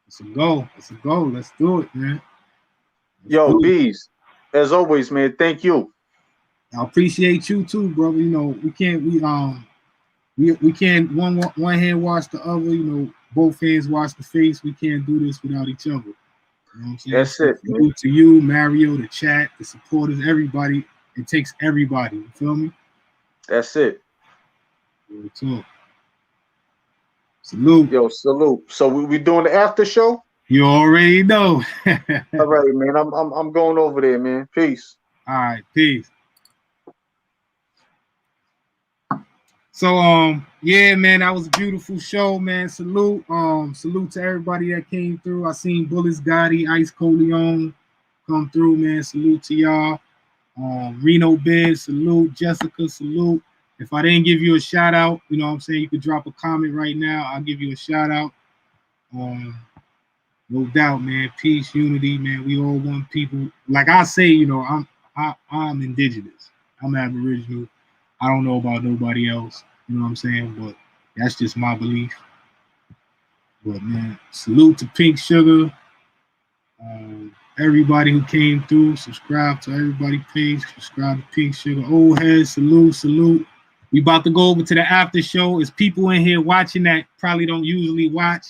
It's a go. It's a go. Let's do it, man. Yo, Bees, as always, man. Thank you. I appreciate you too, brother. You know, we can't one hand wash the other. You know, both hands wash the face. We can't do this without each other. You know what I'm saying? That's it. Salute to you, Mario, the chat, the supporters, everybody. It takes everybody. You feel me? That's it. Real talk. Salute. Yo, salute. So we doing the after show? You already know. All right, man. I'm going over there, man. Peace. All right, peace. So yeah, man, that was a beautiful show, man. Salute. Salute to everybody that came through. I seen Bullets Gotti, Ice Coleon come through, man. Salute to y'all. Reno Biz, salute. Jessica, salute. If I didn't give you a shout out, you know what I'm saying, you could drop a comment right now. I'll give you a shout out. No doubt, man. Peace, unity, man. We all one people. Like I say, you know, I'm indigenous. I'm Aboriginal. I don't know about nobody else. You know what I'm saying? But that's just my belief. But man, salute to Pink Sugar. Everybody who came through, subscribe to everybody page, subscribe to Pink Sugar. Old head, salute. We about to go over to the after show. There's people in here watching that probably don't usually watch.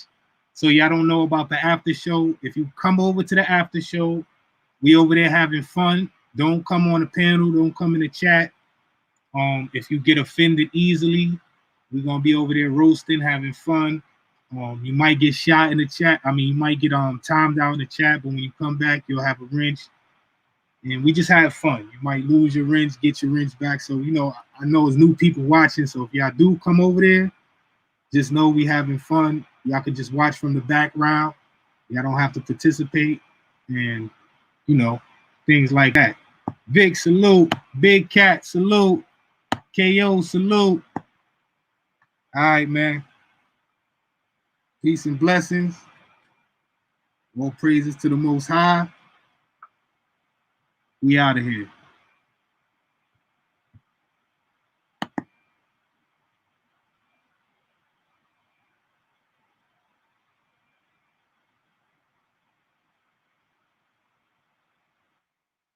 So y'all don't know about the after show. If you come over to the after show, we over there having fun. Don't come on the panel. Don't come in the chat. If you get offended easily, we're gonna be over there roasting, having fun. You might get shot in the chat. I mean, you might get timed out in the chat, but when you come back, you'll have a wrench. And we just have fun. You might lose your wrench, get your wrench back. So, you know, I know there's new people watching. So if y'all do come over there, just know we having fun. Y'all can just watch from the background. Y'all don't have to participate. And, you know, things like that. Vic, salute. Big Cat, salute. KO, salute. All right, man. Peace and blessings. All praises to the Most High. We out of here.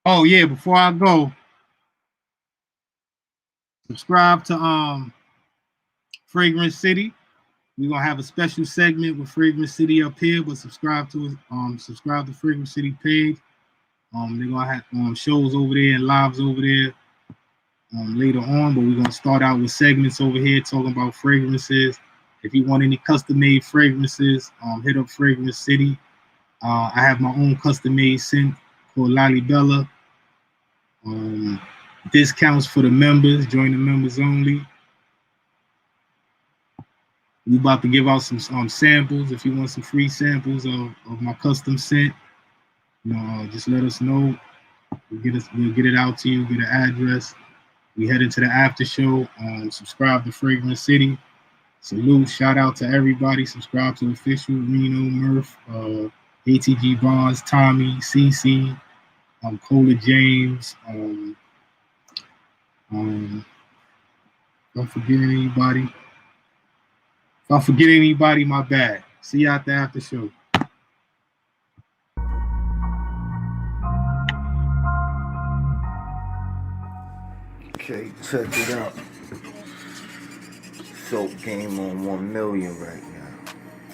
Oh yeah, before I go, subscribe to Fragrance City. We're gonna have a special segment with Fragrance City up here, but subscribe to Fragrance City page. They're gonna have shows over there and lives over there later on, but we're gonna start out with segments over here talking about fragrances. If you want any custom-made fragrances, hit up Fragrance City. I have my own custom-made scent called Lalibella. Discounts for the members. Join the members only. We about to give out some samples. If you want some free samples of my custom scent, you know, just let us know. We'll get it out to you. Get an address. We head into the after show. Subscribe to Fragrance City. Salute. Shout out to everybody. Subscribe to Official, Reno, Murph, ATG Bonds, Tommy, CC, Cola James. Don't forget anybody. If I forget anybody, my bad. See you at the after show. Okay, check it out. Soap game on 1 million right now.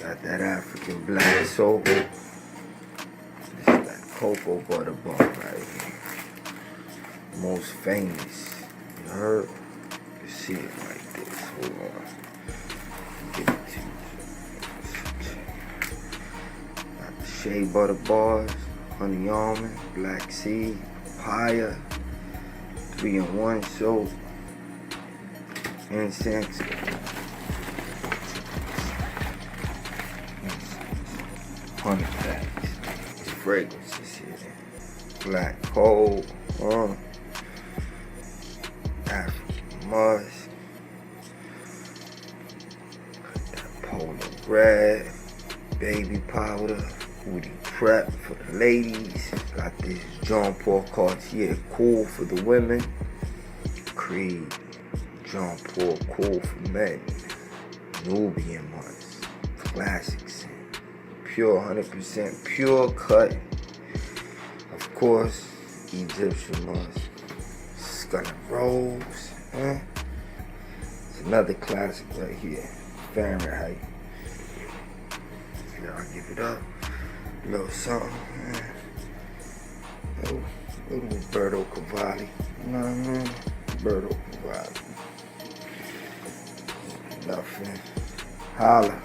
Got that African black soap. cocoa butter bar right here. Most famous. You heard? You can see it like this. Hold on. Give it to you. Got the shea butter bars, honey almond, black seed, papaya, 3-in-1 soap, incense. Honey packs, fragrances here. Black coal, African musk, that polar red, baby powder, woody prep for the ladies. Got this Jean Paul Cartier cool for the women. Creed, Jean Paul cool for men. Nubian musk, classic scent. Pure, 100% pure cut. Of course, Egyptian musk. Scarlet Rose. It's another classic right here. Fahrenheit. Y'all give it up. A little something. Little Roberto Cavalli. You know what I mean? Roberto Cavalli. Nothing. Holla.